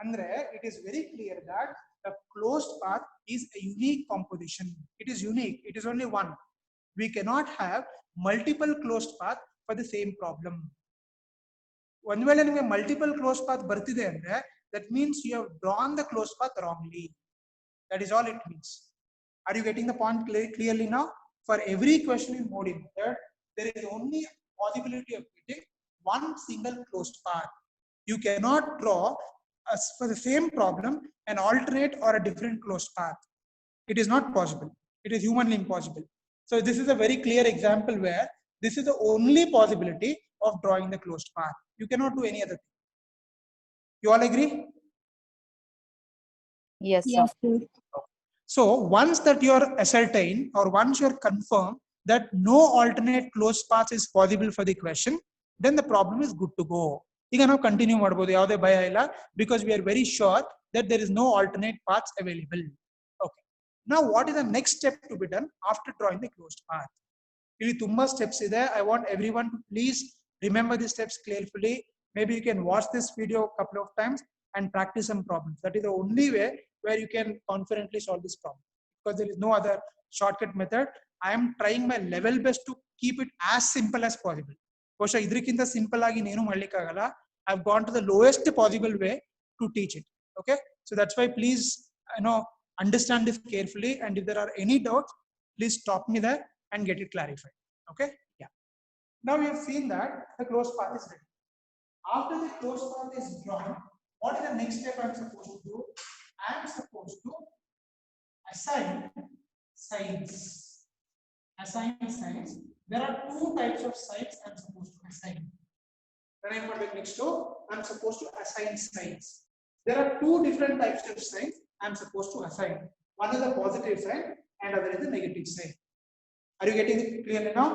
Andre, it is very clear that the closed path is a unique composition. It is unique. It is only one. We cannot have multiple closed path for the same problem. One ವೇಳೆ ನಿಮಗೆ multiple closed path ಬರ್ತಿದೆ ಅಂದ್ರೆ, that means you have drawn the closed path wrongly. That is all it means. Are you getting the point clearly now? For every question in Modi method, there is only a possibility of getting one single closed path. You cannot draw for the same problem an alternate or a different closed path. It is not possible. It is humanly impossible. So this is a very clear example where this is the only possibility of drawing the closed path. You cannot do any other thing. You all agree? Yes, sir. Yes, sir. So once that you are ascertained or once you are confirmed that no alternate closed path is possible for the question, then the problem is good to go. ಈಗ ನಾವು continue ಮಾಡಬಹುದು, ಯಾವುದೇ ಭಯ ಇಲ್ಲ, because we are very sure that there is no alternate paths available. Okay. Now what is the next step to be done after drawing the closed path? ಇಲ್ಲಿ ತುಂಬಾ steps ಇದೆ. I want everyone to please remember the steps carefully. Maybe you can watch this video a couple of times and practice some problems. That is the only way where you can confidently solve this problem, because there is no other shortcut method. I am trying my level best to keep it as simple as possible. ಬಹುಶಃ ಇದಕ್ಕಿಂತ simple ಆಗಿ ಏನು ಮಾಡ್ಲಿಕ್ಕಾಗಲ್ಲ. I've gone to the lowest possible way to teach it. Okay, so that's why please understand this carefully, and if there are any doubts, please stop me there and get it clarified. Okay, yeah. Now we have seen that the closed path is ready. After the closed path is drawn, what is the next step I'm supposed to do? I'm supposed to assign signs. Assign signs. There are two types of signs I'm supposed to assign. When I'm going next to, I'm supposed to assign signs. There are two different types of signs I'm supposed to assign. One is a positive sign and other is a negative sign. Are you getting it clearly now?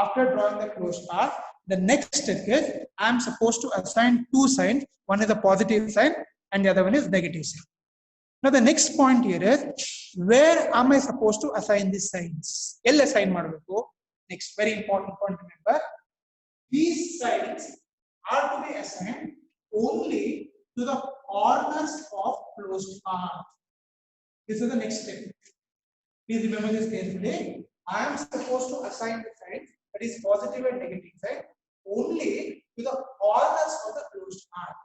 After drawing the closed path, the next step is I'm supposed to assign two signs. One is a positive sign and the other one is negative sign. Now the next point here is, where am I supposed to assign these signs? L assign ಮಾಡಬೇಕು. Next very important point, remember, these signs are to be assigned only to the corners of closed path. This is the next step. Please remember this carefully. I am supposed to assign the sign, that is positive and negative sign, only to the corners of the closed path.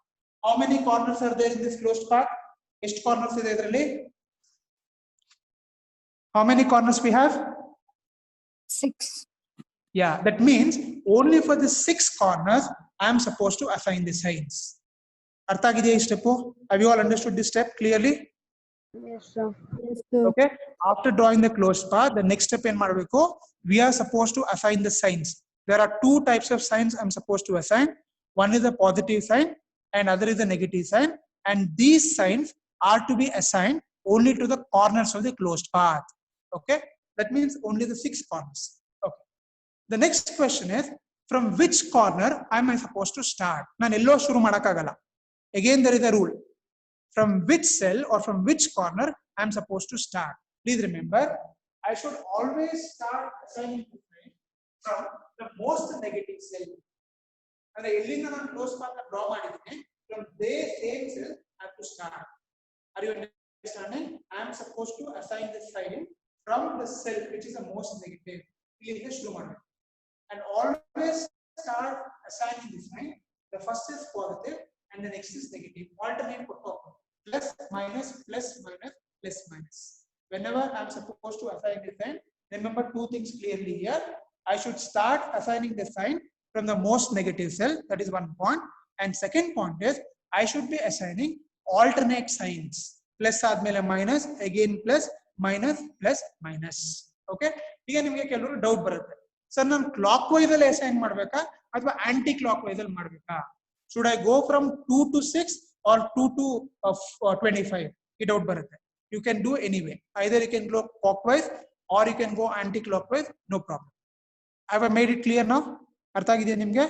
How many corners are there in this closed path? ಎಷ್ಟು corners ಇದೆ ಇದರಲ್ಲಿ? How many corners we have? 6. Yeah, that means only for the 6 corners I am supposed to assign the signs. ಅರ್ಥ ಆಗಿದೆಯಾ ಈ step? Have you all understood this step clearly? Yes, sir. Yes, sir. Okay. After drawing the closed path, the next step in ಮಾಡಬೇಕು, we are supposed to assign the signs. There are two types of signs I'm supposed to assign. One is a positive sign and other is a negative sign, and these signs are to be assigned only to the corners of the closed path. Okay, that means only the 6 corners. Okay. The next question is, from which corner am I supposed to start? ನಾನು ಎಲ್ಲೋ ಶುರು ಮಾಡಕ್ಕಾಗಲ್ಲ. Again there is a rule. From which cell or from which corner I am supposed to start? Please remember, I should always start assigning the sign from the most negative cell. ಅಂದ್ರೆ ಎಲ್ಲಿಂದ ನಾನು close path draw ಮಾಡಿದ್ದೀನಿ, from the same cell I have to start. Are you understanding? I am supposed to assign the sign from the cell which is the most negative. And always start assigning the sign. The first is positive and the next is negative. Alternate plus minus plus minus plus minus. Whenever I am supposed to assign the sign, remember two things clearly here. I should start assigning the sign from the most negative cell. That is one point. And second point is, I should be assigning alternate signs. Plus ಆದ್ಮೇಲೆ minus, again plus, minus, plus, minus. Okay? ಈಗ ನಿಮಗೆ ಕೆಲವರು doubt ಬರುತ್ತೆ, sir ನಾನು clock wise ಅಲ್ಲಿ assign ಮಾಡ್ಬೇಕಾ ಅಥವಾ aunty clock wise ಅಲ್ಲಿ ಮಾಡ್ಬೇಕಾ? Should I go from 2 to 6 or 2 to 25? ಈ ಡೌಟ್ ಬರುತ್ತೆ. You can do anyway. Either you can go clockwise or you can go anti-clockwise, no problem. Have I made it clear now? ಅರ್ಥ ಆಗಿದೆಯಾ ನಿಮ್ಗೆ?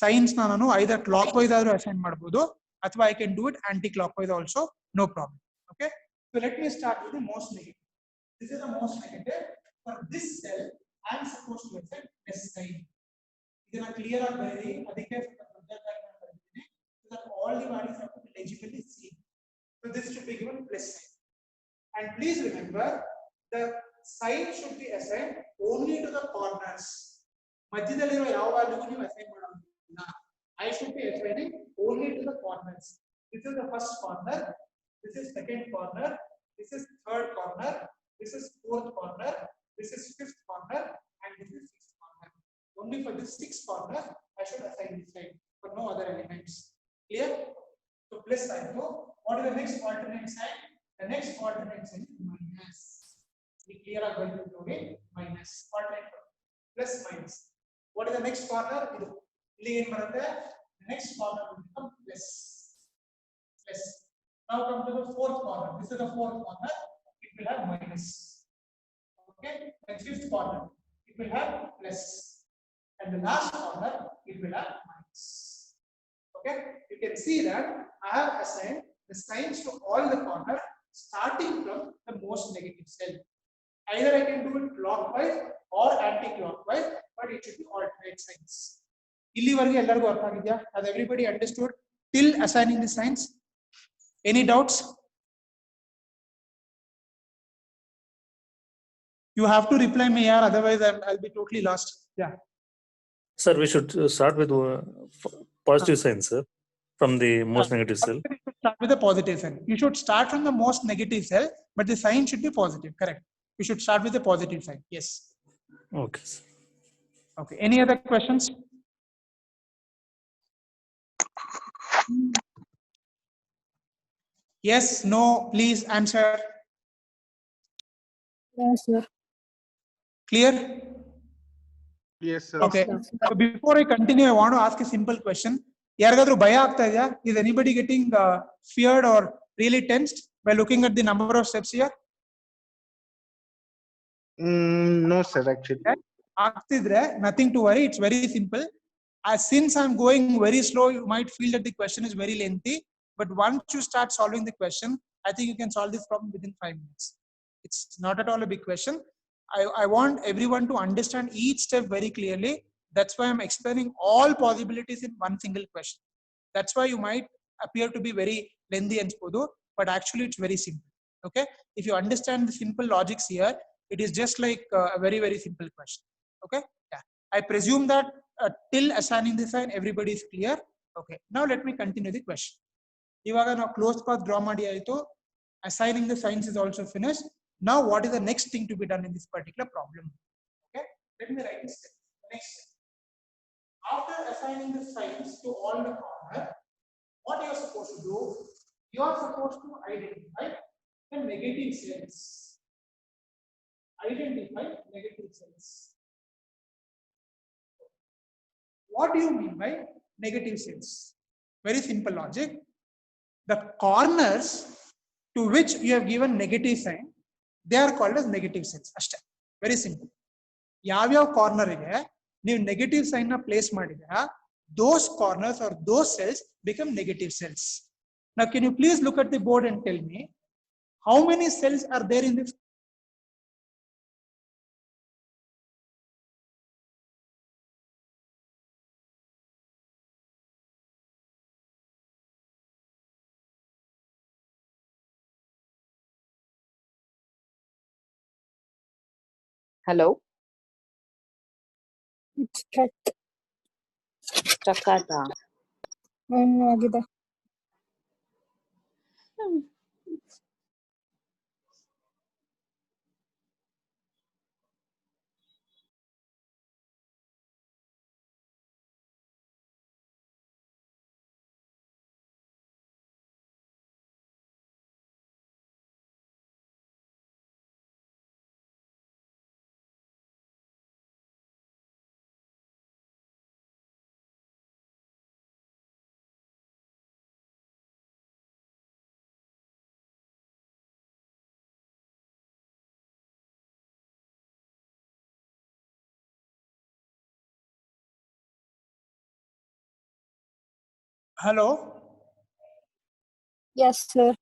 signs ನಾನು either clockwise ಆದ್ರೂ assign ಮಾಡಬಹುದು ಅಥವಾ I can do it anti-clockwise also, no problem. Okay, so let me start with the most negative. This is the most negative. For this cell, I am supposed to assign plus sign. ಇದನ್ನ clear ಆಗಿ ಬರೆಯಿರಿ, ಅದಕ್ಕೆ so that all the values have to be legibly seen. So this should be given plus sign. And please remember, the sign should be assigned only to the corners. ಮಧ್ಯದಲ್ಲಿರೋ ಯಾವ ವ್ಯಾಲ್ಯೂಗೂ ನೀವು assign ಮಾಡೋದಿಲ್ಲ. I should be assigning only to the corners. This is the first corner, this is second corner, this is third corner, this is fourth corner, this is fifth corner, and this is sixth corner. Only for this sixth corner I should assign this sign, for no other elements. Clear? So plus sign. So what is the next alternate sign? The next alternate sign is minus. We clear are going to do it minus. Alternate plus minus. What is the next corner? The next corner will become plus. Plus. Now come to the fourth corner. This is the fourth corner. It will have minus. Okay. And fifth corner, it will have plus. And the last corner, it will have minus. Okay. You can see that I have assigned the signs to all the corners starting from the most negative cell. Either I can do it clockwise or anti-clockwise, but it should be alternate signs. ಇಲ್ಲಿವರೆಗೆ ಎಲ್ಲರಿಗೂ ಅರ್ಥ ಆಗಿದೆಯಾ? Has everybody understood till assigning the signs? Any doubts? You have to reply me, yaar, otherwise I'll be totally lost. Yeah. Sir, we should start with positive sign, sir, from the most negative cell. Start with the positive sign. You should start from the most negative cell, but the sign should be positive. Correct. You should start with the positive sign. Yes. Okay, sir. Okay. Any other questions? Yes, no, please answer. Yes, sir. Clear? Yes, sir. Okay. So before I continue, I want to ask a simple question. ಯಾರಿಗಾದ್ರೂ ಭಯ ಆಗ್ತಾ ಇದೆಯಾ? Is anybody getting feared or really tensed by looking at the number of steps here? No, sir, actually. ಆಗ್ತಿದ್ರೆ nothing to worry. It's very simple. Since I'm going very slow, you might feel that the question is very lengthy. But once you start solving the question, I think you can solve this problem within 5 minutes. It's not at all a big question. I want everyone to understand each step very clearly. That's why I'm explaining all possibilities in one single question. That's why you might appear to be very lengthy and spodo, but actually it's very simple. Okay. If you understand the simple logics here, it is just like a very, very simple question. Okay. Yeah. I presume that till assigning the sign, everybody is clear. Okay. Now let me continue the question. Ivaga now closed path draw ಮಾಡಿ ಆಯಿತು. Assigning the signs is also finished. Now what is the next thing to be done in this particular problem? Okay. Let me write this step. Next step. After assigning the signs to all the corners, what you are supposed to do? You are supposed to identify the negative cells. Identify negative cells. What do you mean by negative cells? Very simple logic. The corners to which you have given negative sign, they are called as negative cells. Ashta. Very simple. Yav corner ige ನೀವು negative sign na place ಮಾಡಿದೀರಾ, those corners or those cells become negative cells. Now can you please look at the board and tell me how many cells are there in this? Hello? It's check. Chakata. ಆಗಿದೆ. Hello. Yes, sir.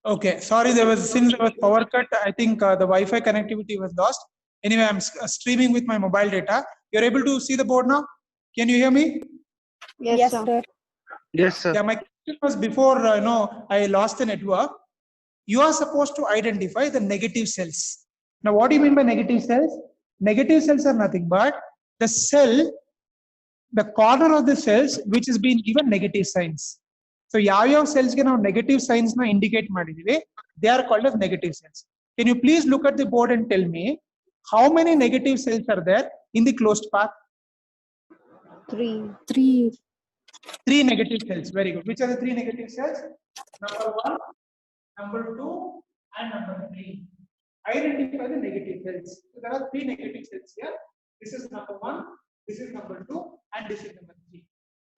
Okay, sorry, since there was power cut, I think the Wi-Fi connectivity was lost. Anyway, I'm streaming with my mobile data. You're able to see the board now? Can you hear me? Yes, sir. Yes, sir. Yeah, my question was before, I lost the network. You are supposed to identify the negative cells. Now, what do you mean by negative cells? Negative cells are nothing but the cell, the corner of the cells which is being given negative signs. So, ಯಾವ cells can have negative signs na indicate ಮಾಡಿದಿವಿ, they are called as negative cells. Can you please look at the board and tell me how many negative cells are there in the closed path? 3. 3 negative cells. Very good. Which are the 3 negative cells? Number 1, number 2, and number 3. Identify the negative cells. So there are 3 negative cells here. This is number 1, this is number 2, and this is number 3.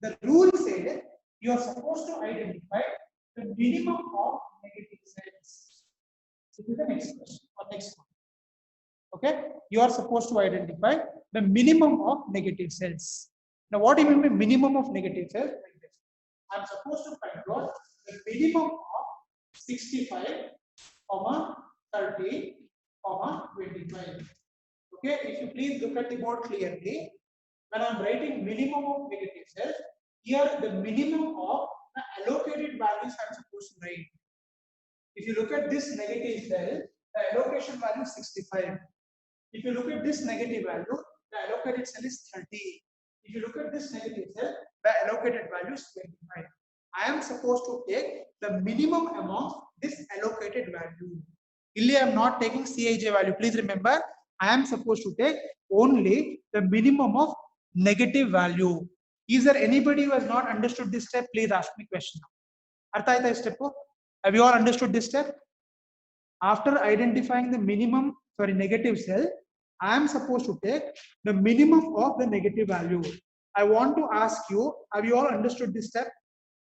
The rule says you are supposed to identify the minimum of negative cells. This is the next question or next one. Okay, you are supposed to identify the minimum of negative cells. Now, what do you mean by minimum of negative cells? Like this. I'm supposed to find out the minimum of 65, 30, 25. Okay, if you please look at the board clearly, when I'm writing minimum of negative cells, here the minimum of the allocated values I'm supposed to write. If you look at this negative cell, the allocation value is 65. If you look at this negative value, the allocated cell is 30. If you look at this negative cell, the allocated value is 25. I am supposed to take the minimum among this allocated value. Illi I am not taking Cij value. Please remember, I am supposed to take only the minimum of negative value. Is there anybody who has not understood this step? Please ask me question. Artha aita is step? Have you all understood this step? After identifying the negative cell, I am supposed to take the minimum of the negative value. I want to ask you, have you all understood this step?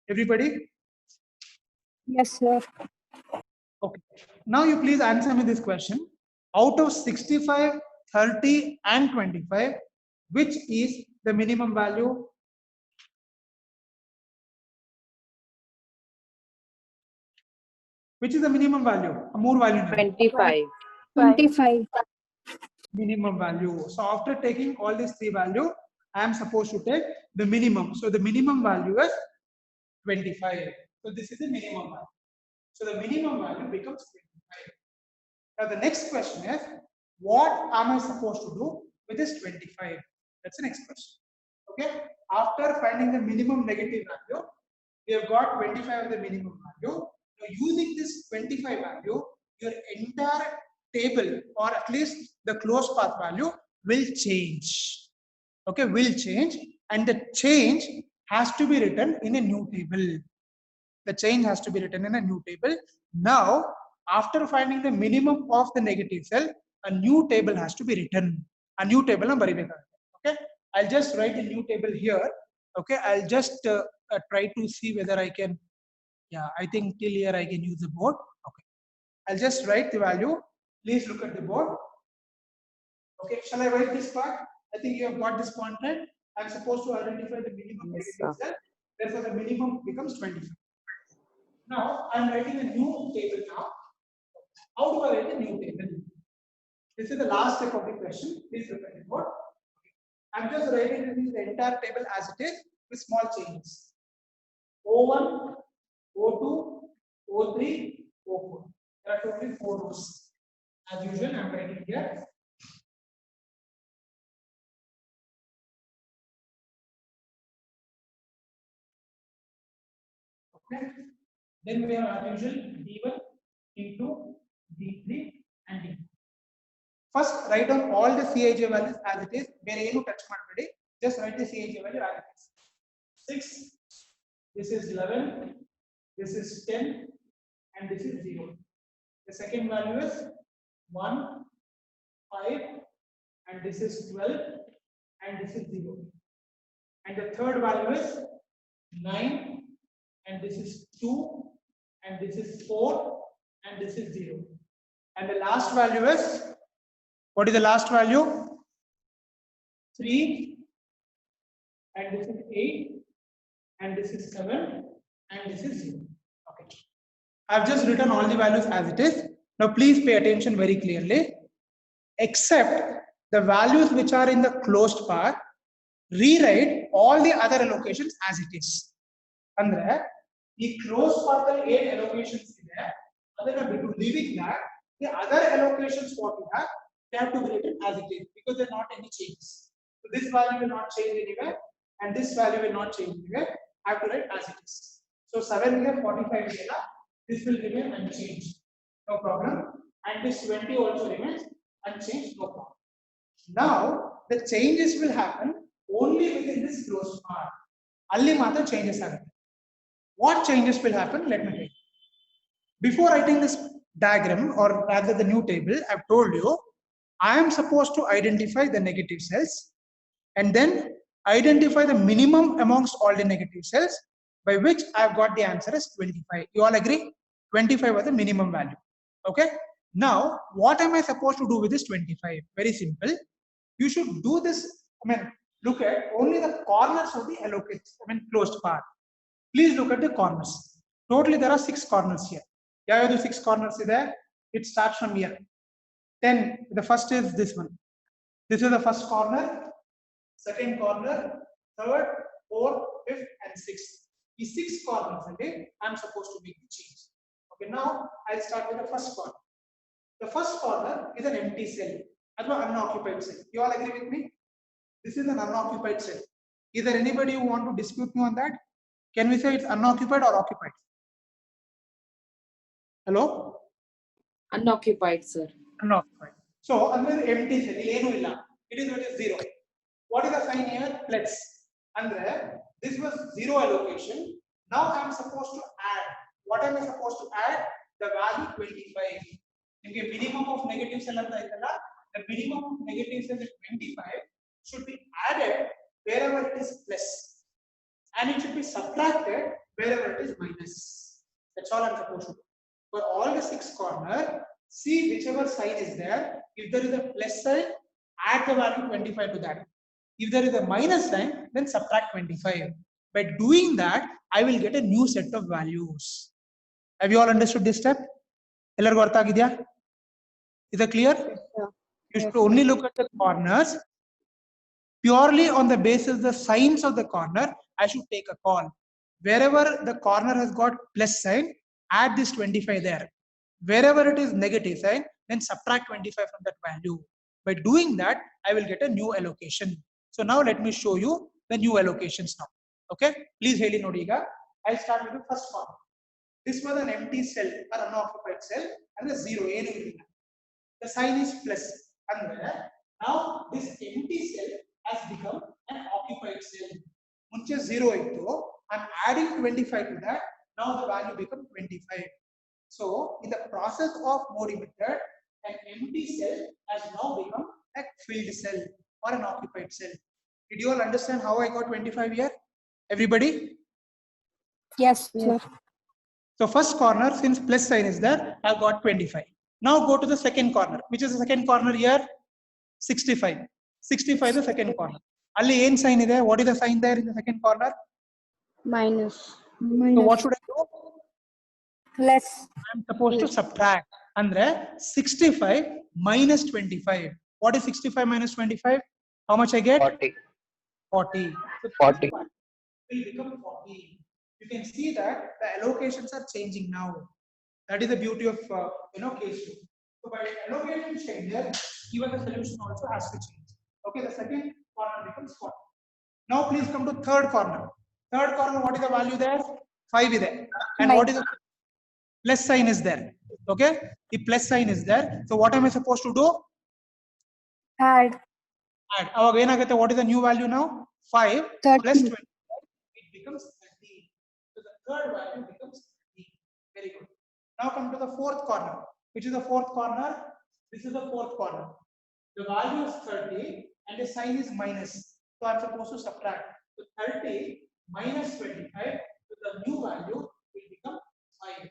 Everybody? Yes, sir. Okay. Now you please answer me this question. Out of 65, 30, and 25, which is the minimum value? Which is the minimum value? More value. 25. 25. Minimum value. So after taking all these 3 values, I am supposed to take the minimum. So the minimum value is 25. So this is the minimum value. So the minimum value becomes 25. Now the next question is, what am I supposed to do with this 25? That's the next question. Okay. After finding the minimum negative value, we have got 25 as the minimum value. Now using this 25 value, your entire table, or at least the closed path value, will change. Okay, will change, and the change has to be written in a new table. The change has to be written in a new table. Now, after finding the minimum of the negative cell, a new table has to be written. A new table number. Okay, I'll just write a new table here. Okay, I'll just try to see whether I can. Yeah, I think till here I can use the board. Okay, I'll just write the value. Please look at the board. Okay, shall I write this part? I think you have got this point right. I'm supposed to identify the minimum negative cell. Therefore, the minimum becomes 25. Now, I'm writing a new table now. How do I write a new table? This is the last step of the question. Please look at the board. I'm just writing the entire table as it is with small changes. O1, O2, O3, O4. There are totally 4 rows. As usual, I'm writing here. Okay. Then we have as usual D1, D2, D3, and D4. First, write down all the Cij values as it is. Touch madbedi. Just write the Cij value as it is. 6. This is 11. This is 10, and this is 0. The second value is 1, 5, and this is 12, and this is 0. And the third value is 9, and this is 2, and this is 4, and this is 0. And the last value is, what is the last value? 3, and this is 8, and this is 7, and this is 0. Okay. I've just written all the values as it is. Now please pay attention very clearly. Except the values which are in the closed path, rewrite all the other allocations as it is. Andre, the closed path 8 allocations in there. Other leaving that, the other allocations what we have, they have to be written as it is because there are not any changes. So this value will not change anywhere, and this value will not change anywhere. I have to write as it is. So 7 here, 45 here, this will remain unchanged, no problem. And this 20 also remains unchanged, no problem. Now the changes will happen only within this closed path. Alli matra changes happen. What changes will happen? Let me tell you. Before writing this diagram, or rather the new table, I've told you I am supposed to identify the negative cells and then identify the minimum amongst all the negative cells, by which I've got the answer as 25. You all agree? 25 was the minimum value. Okay. Now, what am I supposed to do with this 25? Very simple. You should do this. Look at only the corners of the allocated, closed path. Please look at the corners. Totally, there are 6 corners here. Yeah, the 6 corners there. It starts from here. 10. The first is this one. This is the first corner, second corner, third, fourth, fifth, and sixth. These 6 corners, okay, I'm supposed to make the change. Okay, now I'll start with the first corner. The first corner is an empty cell, an unoccupied cell. You all agree with me? This is an unoccupied cell. Is there anybody who want to dispute me on that? Can we say it's unoccupied or occupied? Hello? Unoccupied, sir. Unoccupied. So, under empty cell, it is 0. What is the sign here? Plus. Andre, this was 0 allocation. Now I am supposed to add. What am I supposed to add? The value 25. Okay, minimum of negative cell, the minimum of negative cell is 25 should be added wherever it is plus, and it should be subtracted wherever it is minus. That's all I'm supposed to do. For all the 6 corners, see whichever sign is there. If there is a plus sign, add the value 25 to that. If there is a minus sign, then subtract 25. By doing that, I will get a new set of values. Have you all understood this step? Is it clear? Yes, sir. You should only look at the corners. Purely on the basis of the signs of the corner, I should take a call. Wherever the corner has got plus sign, add this 25 there. Wherever it is negative sign, then subtract 25 from that value. By doing that, I will get a new allocation. So now let me show you the new allocations now. Okay, please Haley Nodiga. I'll start with the first corner. This was an empty cell or unoccupied cell and the 0. The sign is plus. And now this empty cell has become an occupied cell. Munche 0 I'm adding 25 to that. Now the value becomes 25. So in the process of Modi method, an empty cell has now become a filled cell or an occupied cell. Did you all understand how I got 25 here? Everybody? Yes, sir. So first corner, since plus sign is there, I've got 25. Now go to the second corner. Which is the second corner here? 65. 65 is the second corner. Ali N sign is there. What is the sign there in the second corner? Minus. So what should I do? Less. I'm supposed to subtract. Andre 65 minus 25. What is 65 minus 25? How much I get? 40. 40. So 40. will become 40. You can see that the allocations are changing now. That is the beauty of case 2. So by allocation changes, even the solution also has to change. Okay, the second corner becomes 40. Now please come to third corner. Third corner, what is the value there? 5 is there. And what is the plus sign is there? Okay, the plus sign is there. So what am I supposed to do? Add. Add. What is the new value now? 5 30. plus 20. It becomes 30. So the third value becomes 30. Very good. Now come to the fourth corner. Which is the fourth corner? This is the fourth corner. The value is 30 and the sign is minus. So I'm supposed to subtract. So 30 minus 25. So the new value will become 5.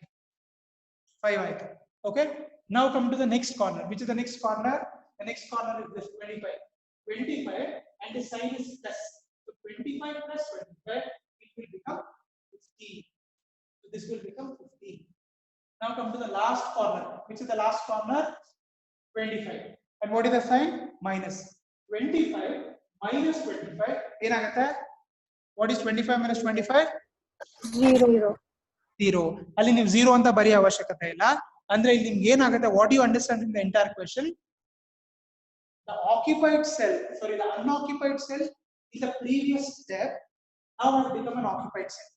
5 item. Okay. Now come to the next corner. Which is the next corner? The next corner is this 25. 25 and the sign is plus. So 25 plus 25, it will become 15. So this will become 15. Now come to the last corner. Which is the last corner? 25. And what is the sign? Minus. 25 minus 25. ಏನಾಗುತ್ತೆ? What is 25 minus 25? 0. 0. ಅಲ್ಲಿ ನೀವು 0 ಅಂತ ಬರೆಯೋ ಅವಶ್ಯಕತೆ ಇಲ್ಲ. ಅಂದ್ರೆ ಇಲ್ಲಿ ನಿಮ್ಗೆ ಏನಾಗುತ್ತೆ? What do you understand in the entire question? The occupied cell, sorry, the unoccupied cell is the previous step. Now has become an occupied cell.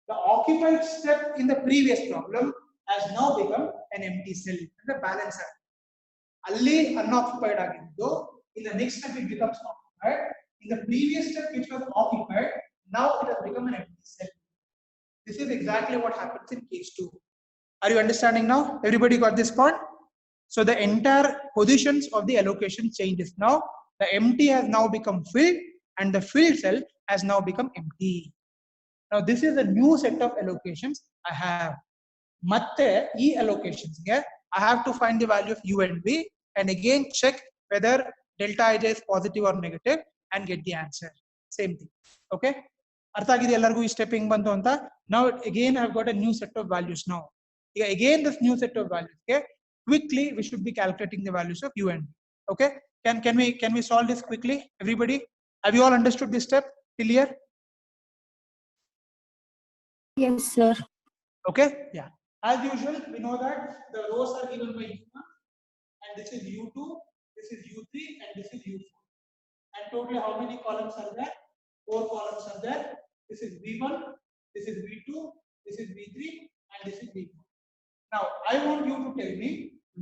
The occupied step in the previous problem has now become an empty cell. The balancer. Alli unoccupied agiddu. In the next step it becomes occupied. In the previous step which was occupied, now it has become an empty cell. This is exactly what happens in case 2. Are you understanding now? Everybody got this point? So the entire positions of the allocation changes now. The empty has now become filled and the filled cell has now become empty. Now this is a new set of allocations I have. Matte e allocations ge I have to find the value of u and v and again check whether delta ij is positive or negative and get the answer. Same thing. Okay? Artha agide ellargu ee step hing bantu anta. Now again I have got a new set of values now. Again this new set of values. Okay? Quickly we should be calculating the values of u and v. Okay? Can we solve this quickly? Everybody? Have you all understood this step till here? Yes, sir. Okay? Yeah. As usual, we know that the rows are given by u1 and this is u2, this is u3 and this is u4. And totally how many columns are there? 4 columns are there. This is v1, this is v2, this is v3 and this is v4. Now, I want you to tell me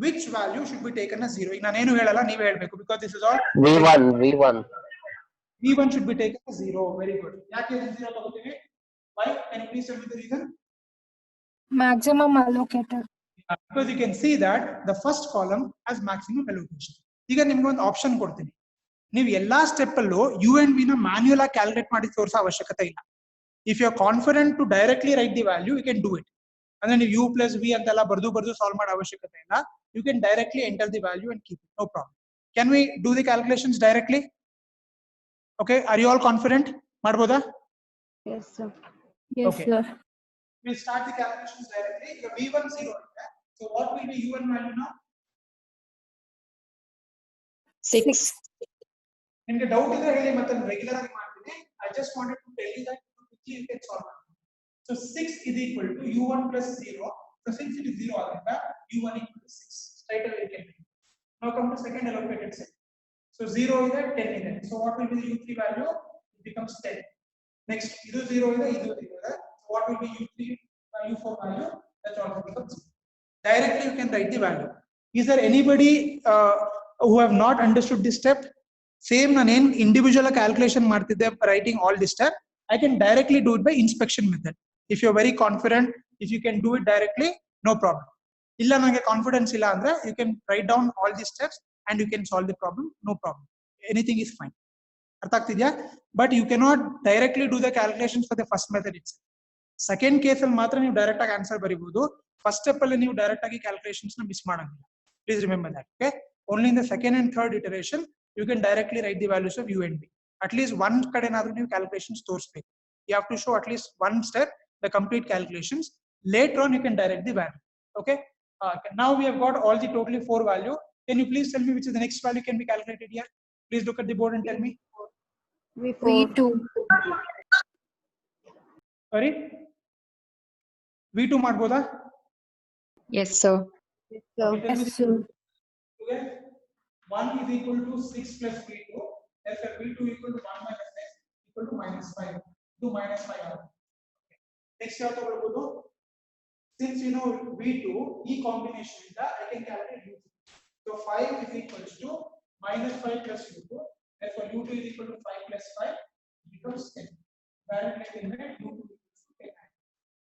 which value should be taken as 0. Nanenu helala neeve helbeku because this is all v1 should be taken as 0. Very good. Yake 0 tagotive? Why? Can you please tell me the reason? Maximum allocated. Because you can see that the first column has maximum allocation. ಈಗ ನಿಮಗೆ ಒಂದು option ಕೊಡ್ತೀನಿ. ನೀವು ಎಲ್ಲಾ step ಅಲ್ಲೂ u and v ನ manual ಆಗಿ calculate ಮಾಡಿ ತೋರಿಸೋ ಅವಶ್ಯಕತೆ ಇಲ್ಲ. If you are confident to directly write the value you can do it. ಅಂದ್ರೆ ನೀವು u ಪ್ಲಸ್ ವಿ ಅಂತೆಲ್ಲ ಬರ್ದು ಸಾಲ್ವ್ ಮಾಡೋ ಅವಶ್ಯಕತೆ ಇಲ್ಲ. You can directly enter the value and keep it. No problem. Can we do the calculations directly? Okay, are you all confident? ಮಾಡ್ಬೋದಾ? Yes, sir. Yes, Okay. sir. We'll start the calculations directly. The v1 0. So what will be u1 value now? 6. ನಿಮಗೆ doubt ಇದ್ರೆ ಹೇಳಿ, ಮತ್ತೆ regular ಆಗಿ ಮಾಡ್ತೀನಿ. I just wanted to tell you that quickly you can solve it. So 6 is equal to u1 plus 0. So since it is 0 agenda, u1 equal to 6. Straight away you can make. Now come to second allocated set. So 0 is there, 10 is there. So what will be the u3 value? It becomes 10. Next, idu 0 is there, idu 0 is there. So what will be u3 u4 value? That also becomes 0. Directly you can write the value. Is there anybody who have not understood this step? Same nan individual calculation ಮಾಡ್ತಿದ್ದೆ writing all this step. I can directly do it by inspection method. If you are very confident, if you can do it directly, no problem. Illa nange confidence illa andre you can write down all these steps and you can solve the problem, no problem. Anything is fine. ಅರ್ಥ ಆಗ್ತಿದ್ಯಾ? But you cannot directly do the calculations for the first method itself. Second case ಅಲ್ಲಿ ಮಾತ್ರ ನೀವು direct ಆಗಿ answer ಬರೀಬಹುದು. First step ಅಲ್ಲಿ ನೀವು direct ಆಗಿ calculations ನ ಮಿಸ್ ಮಾಡಂಗಿಲ್ಲ. Please remember that. Okay? Only in the second and third iteration you can directly write the values of u and v. At least one kadenaadru ನೀವು calculations ತೋರಿಸಬೇಕು. You have to show at least one step the complete calculations. Later on you can direct the value. Okay? Now we have got all the totally 4 value. Can you please tell me which is the next value can be calculated here? Please look at the board and tell me. V2. Sorry? V2 ಮಾಡ್ಬೋದಾ? Yes, sir. Yes, sir. Yes, sir. 1 is equal to 6 plus v2. Therefore v2 equal to 1 minus x equal to minus 5. To minus 5 ಆಗುತ್ತೆ. Next ಯಾವ ತಗೊಳ್ಬಹುದು? Since you know v2 ಈ combination ಇಂದ I can calculate u2. So 5 is equals to minus 5 plus u2. Therefore u2 is equal to 5 plus 5 becomes 10. Directly I can write u2 equals to 10.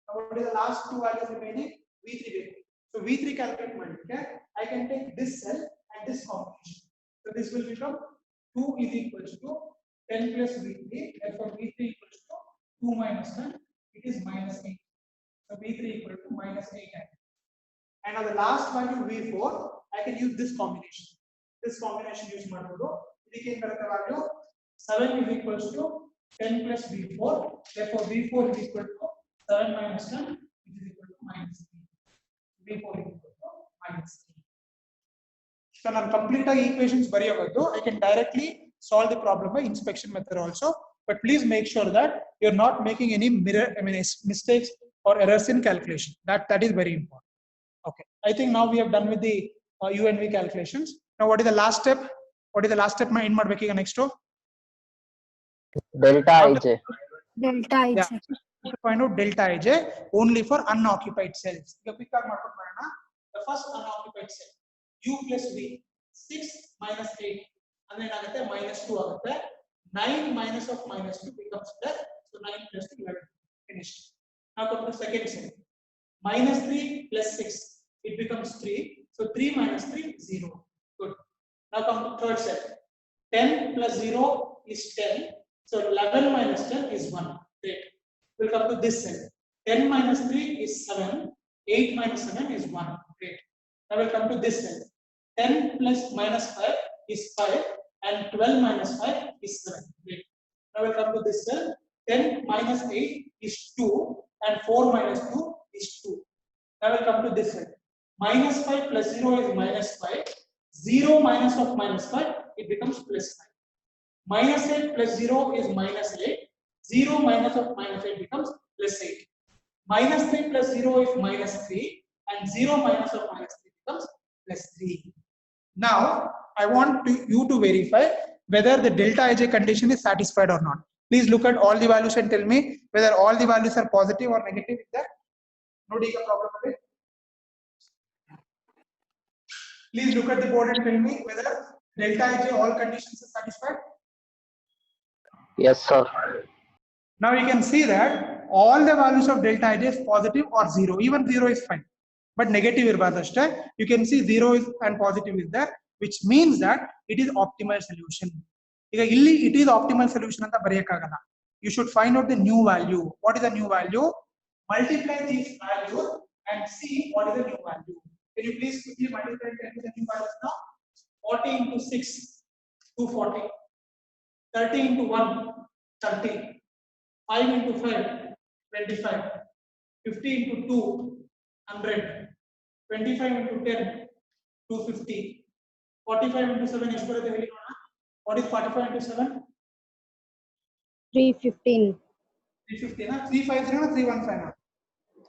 Now what is the last two values remaining? v3 value. So v3 calculate ಮಾಡಿದ್ರೆ I can take this cell and this combination. So this will become 2 is equals to 10 plus v3. Therefore v3 equals to 2 minus 1. It is minus 8. So v3 equal to minus 8. And now the last value v4, I can use this combination. This combination use ಮಾಡಬಹುದು. ಇದಕ್ಕೆ ಏನು ಬರುತ್ತೆ value? 7 is equals to 10 plus V4. Therefore, V4 is equal to 7 minus 10, which is equal to minus 3. V4 is equal to minus 3. So now complete equations bariyavadu. I can directly solve the problem by inspection method also. But please make sure that you're not making any mistakes or errors in calculation. That is very important. Okay. I think now we have done with the U and V calculations. Now, what is the last step? What is the last step? In madbekika next to Delta ij. Delta ij. Yeah. To find out delta ij only for unoccupied cells. The first unoccupied cell U plus V 6 minus 8 and then minus 2 agate 9 minus of minus 2 becomes plus, so 9 plus 2 11 finished. Now come to second cell minus 3 plus 6 it becomes 3, so 3 minus 3 0. Good. Now come to third cell 10 plus 0 is 10, so 11 minus 10 is 1. Great. We'll come to this cell 10 minus 3 is 7, 8 minus 7 is 1. Great. Now we'll come to this cell 10 plus minus 5 is 5 and 12 minus 5 is 7. Great. Now we'll come to this cell 10 minus 8 is 2 and 4 minus 2 is 2. Now we'll come to this cell minus 5 plus 0 is minus 5, 0 minus of minus 5 it becomes plus 5. Minus 8 plus 0 is minus 8, 0 minus of minus 8 becomes plus 8. Minus 3 plus 0 is minus 3 and 0 minus of minus 3 becomes plus 3. Now, I want you to verify whether the delta ij condition is satisfied or not. Please look at all the values and tell me whether all the values are positive or negative. Is there no problem with it? Please look at the board and tell me whether delta ij all conditions are satisfied. Yes, sir. Now you can see that all the values of delta ij is positive or 0. Even 0 is fine. But negative irbadashte, you can see 0 is and positive is there, which means that it is optimal solution. It is optimal solution anta bariyakagala. You should find out the new value. What is the new value? Multiply these values and see what is the new value. Can you please quickly multiply the new values now? 40 into 6, 240. 30 into 1, 30. 5 into 5, 25. 50 into 2, 100. 25 into 10, 250. 45 into 7 is what is 45 into 7? 315. 350 na? 350 na? 315 na?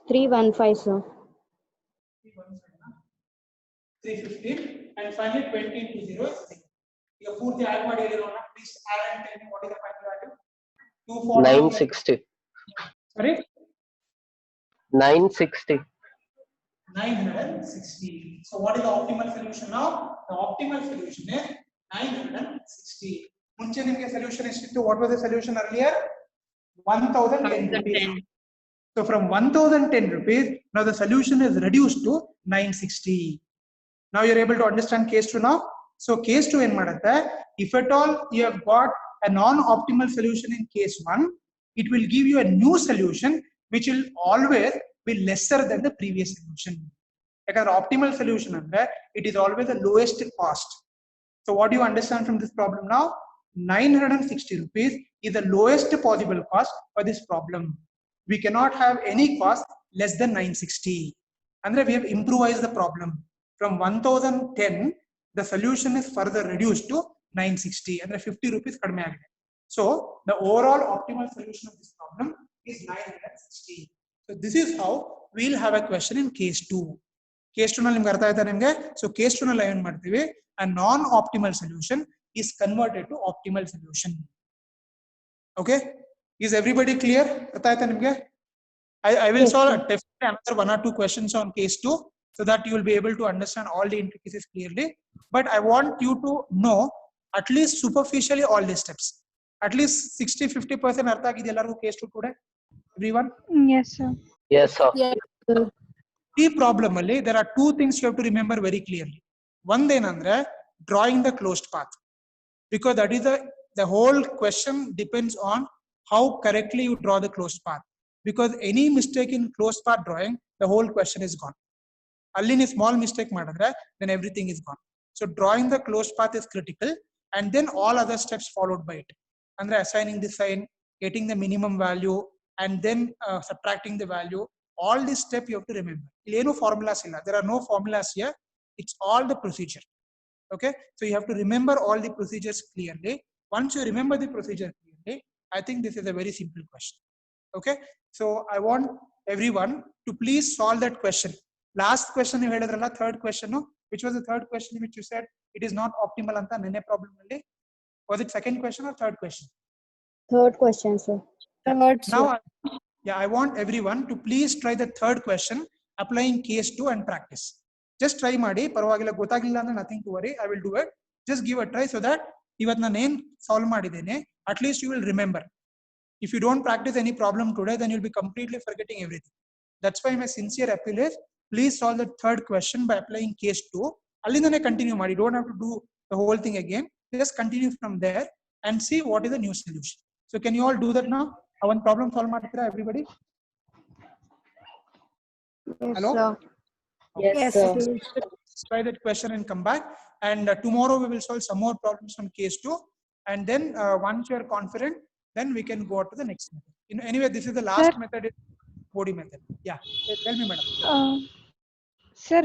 315, sir. 315 and finally 20 into 0 is 0. You put add ಮಾಡಿ ಹೇಳಿರೋಣ. Please add and tell me what is the final value? 960. Sorry? 960. 960. So what is the optimal solution now? The optimal solution is 960. ಮುಂಚೆ ನಿಮಗೆ solution ಎಷ್ಟಿತ್ತು? What was the solution earlier? 1010 rupees. So from 1010 rupees, now the solution is reduced to 960. Now you're able to understand case 2 now. So case 2 in Madata, if at all you have got a non-optimal solution in case 1, it will give you a new solution which will always be lesser than the previous solution. Because optimal solution, it is always the lowest cost. So what do you understand from this problem now? 960 rupees is the lowest possible cost for this problem. We cannot have any cost less than 960. And we have improvised the problem. From 1010, the solution is further reduced to 960 and 50 rupees kadme agide. So the overall optimal solution of this problem is 960. So this is how we'll have a question in case 2. Case 2 nalli nimge artha aayta nimge. So case 2 nalli ಏನು ಮಾಡ್ತೀವಿ? A non-optimal solution is converted to optimal solution. Okay? Is everybody clear? Artha aayta nimge? I will solve definitely another 1 or 2 questions on case 2 so that you will be able to understand all the intricacies clearly. But I want you to know at least superficially all the steps. At least 60-50% artha agide ellargu case 2 today. Everyone? Yes, sir. Yes, sir. Yes, sir. The problem alli there are 2 things you have to remember very clearly. One ಏನಂದ್ರೆ drawing the closed path, because that is the whole question depends on how correctly you draw the closed path. Because any mistake in closed path drawing, the whole question is gone. Alli ni small mistake madidre, then everything is gone. So drawing the closed path is critical, and then all other steps followed by it. Andre assigning the sign, getting the minimum value, and then subtracting the value. All this step you have to remember. No formulas illa. There are no formulas here. It's all the procedure. Okay, so you have to remember all the procedures clearly. Once you remember the procedure clearly, I think this is a very simple question. Okay, so I want everyone to please solve that question. Last question you heard, third question, no? Which was the third question which you said it is not optimal anta nene problem alli? Was it second question or third question? Third question, sir. Third, Now sir. I want everyone to please try the third question applying case 2 and practice. Just try ಮಾಡಿ ಪರವಾಗಿಲ್ಲ ಗೊತ್ತಾಗಿಲ್ಲ ಅಂದ್ರೆ nothing to worry, I will do it. Just give a try so that ಇವತ್ತು ನಾನು ಏನು solve ಮಾಡಿದ್ದೇನೆ at least you will remember. If you don't practice any problem today, then you'll be completely forgetting everything. That's why my sincere appeal is, please solve the third question by applying case 2. Allindane continue ಮಾಡಿ. You don't have to do the whole thing again. Just continue from there and see what is the new solution. So can you all do that now? One problem solve ಮಾಡ್ತೀರಾ everybody? Yes, Hello? sir. Yes, Yes, sir. sir. Try that question and come back. And tomorrow we will solve some more problems from case 2. And then once you are confident, then we can go to the next method. Anyway, this is the last Sir? method, is body method. Yeah, tell me, madam. Sir,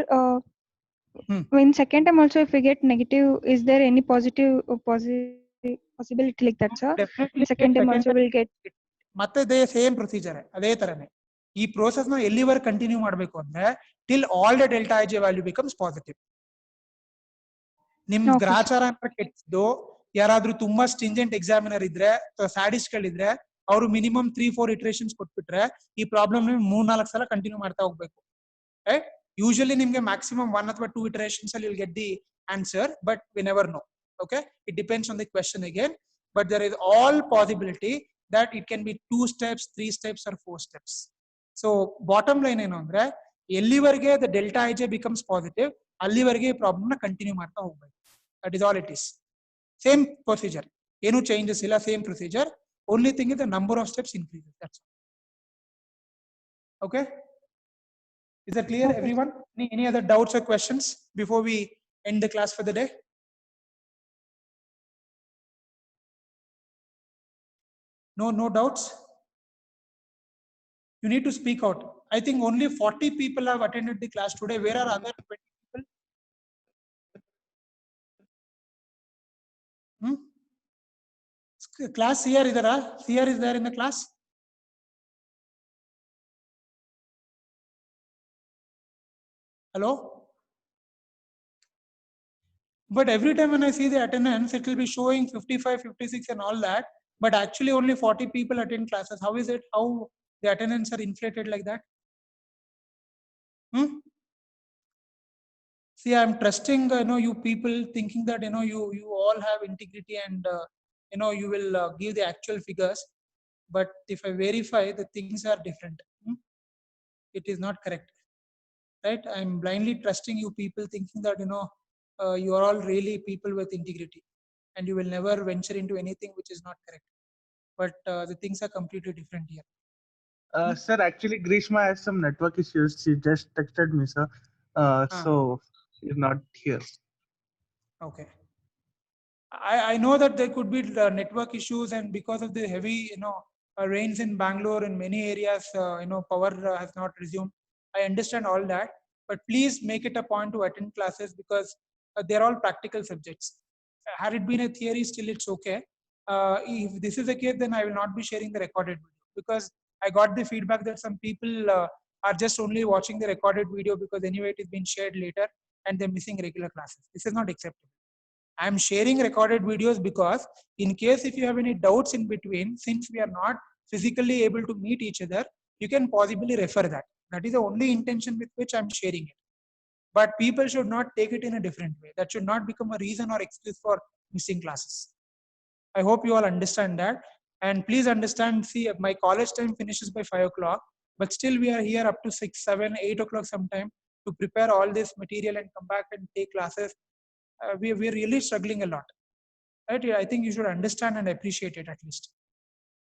in second time also, if we get negative, is there any positive possibility like that, sir? Definitely. Second time also will get. ಮತ್ತೆ they same procedure ಅದೇ ತರನೇ ಈ process ನ ಎಲ್ಲಿವರೆಗೆ continue ಮಾಡಬೇಕು ಅಂದ್ರೆ till all the delta IJ value becomes positive. ನಿಮ್ ಗ್ರಾಚಾರ ಕೆಟ್ಟಿದ್ದು ಯಾರಾದ್ರೂ ತುಂಬಾ ಸ್ಟಿಂಜೆಂಟ್ ಎಕ್ಸಾಮಿನರ್ ಇದ್ರೆ ಸ್ಯಾಡಿಸ್ಟ್ ಗಳಿದ್ರೆ ಅವರು ಮಿನಿಮಮ್ 3-4 ಇಟರೇಷನ್ಸ್ ಕೊಟ್ಬಿಟ್ರೆ ಈ ಪ್ರಾಬ್ಲಮ್ 3-4 ಸಲ ಕಂಟಿನ್ಯೂ ಮಾಡ್ತಾ ಹೋಗ್ಬೇಕು. ರೈಟ್, ಯೂಶಲಿ ನಿಮ್ಗೆ ಮ್ಯಾಕ್ಸಿಮಮ್ 1 ಅಥವಾ 2 ಇಟರೇಷನ್ಸ್ ಅಲ್ಲಿ will get the answer, but we never know. Okay, it depends on the question again, but there is all possibility that it can be 2 steps, 3 steps or 4 steps. So bottom line ಏನು ಅಂದ್ರೆ ಎಲ್ಲಿವರೆಗೆ the delta ij becomes positive ಅಲ್ಲಿವರೆಗೆ ಈ problem ನ continue ಮಾಡ್ತಾ ಹೋಗ್ಬೇಕು. That is all it is. Same procedure, ಏನು changes ಇಲ್ಲ, same procedure. Only thing is the number of steps increases. That's all. Okay, is that clear, everyone? Any other doubts or questions before we end the class for the day? No doubts? You need to speak out. I think only 40 people have attended the class today. Where are other 20 people? Class here idara? Here is there in the class? Hello? But every time when I see the attendance, it will be showing 55, 56 and all that. But actually only 40 people attend classes. How is it? How the attendance are inflated like that? See, I'm trusting you people, thinking that you all have integrity and you will give the actual figures. But if I verify, the things are different. It is not correct, right? I'm blindly trusting you people, thinking that you are all really people with integrity, and you will never venture into anything which is not correct. But the things are completely different here. Sir, actually, Grishma has some network issues. She just texted me, sir. So she's not here. Okay. I know that there could be network issues, and because of the heavy rains in Bangalore in many areas, power has not resumed. I understand all that, but please make it a point to attend classes, because they're all practical subjects. Had it been a theory, still it's okay. If this is the case, then I will not be sharing the recorded video, because I got the feedback that some people are just only watching the recorded video because anyway it is being shared later and they're missing regular classes. This is not acceptable. I am sharing recorded videos because in case if you have any doubts in between, since we are not physically able to meet each other, you can possibly refer that. That is the only intention with which I am sharing it. But people should not take it in a different way. That should not become a reason or excuse for missing classes. I hope you all understand that. And please understand, see, my college time finishes by 5 o'clock, but still we are here up to 6, 7, 8 o'clock sometime to prepare all this material and come back and take classes. We are really struggling a lot. Right? I think you should understand and appreciate it at least.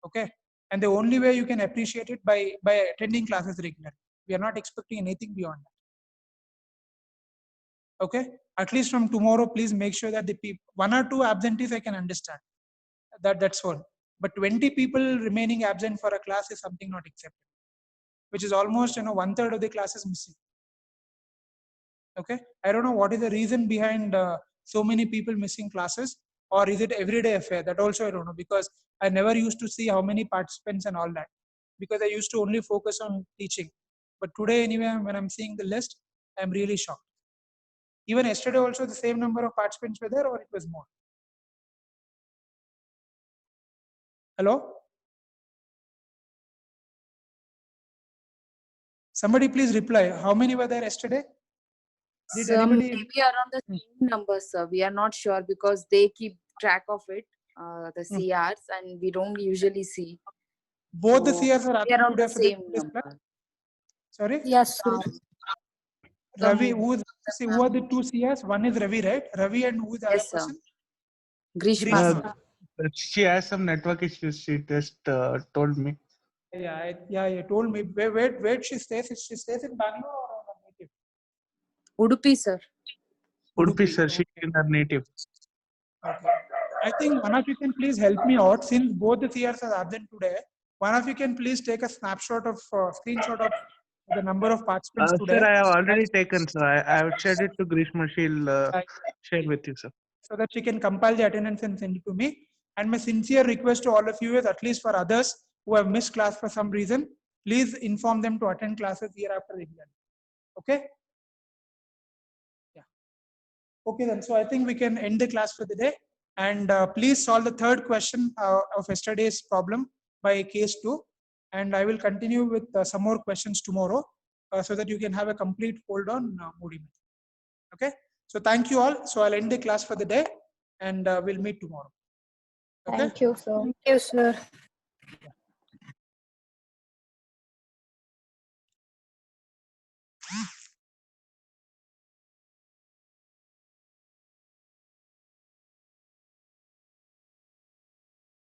Okay. And the only way you can appreciate it by attending classes regularly. We are not expecting anything beyond that. Okay. At least from tomorrow, please make sure that the people, 1 or 2 absentees I can understand. That's all. but 20 people remaining absent for a class is something not acceptable, which is almost 1/3 of the class is missing. Okay, I don't know what is the reason behind so many people missing classes, or is it everyday affair? That also I don't know, because I never used to see how many participants and all that, because I used to only focus on teaching. But today anyway, when I'm seeing the list, I'm really shocked. Even yesterday also the same number of participants were there, or it was more? Hello? Somebody please reply. How many were there yesterday? Did Some anybody? maybe around the same numbers, sir. We are not sure because they keep track of it, the CRs, and we don't usually see. Both the So, CRs are we are absent around today the for same this class? number. Sorry? Yes, sir. Ravi, who are the two CRs? One is Ravi, right? Ravi, and who is the other Yes, sir. person? Grishma, Grishma. sir. She has some network issues. She just told me. Yeah, you told me. Where she stays? She stays in Bangalore or her native? Udupi, sir. Udupi, sir. She's in her native. Okay. I think one of you can please help me out, since both the CRs are absent today. One of you can please take a snapshot of screenshot of the number of participants today. Sir, I have already taken, sir. I have shared it to Grishma. She'll share with you, sir. So that she can compile the attendance and send it to me. And my sincere request to all of you is, at least for others who have missed class for some reason, please inform them to attend classes year after regularly. Okay? Yeah. Okay then. So I think we can end the class for the day. And please solve the third question of yesterday's problem by case 2. And I will continue with some more questions tomorrow so that you can have a complete hold on Moodle. Okay? So thank you all. So I'll end the class for the day, and we'll meet tomorrow. Okay? Thank you, sir. Thank you, sir.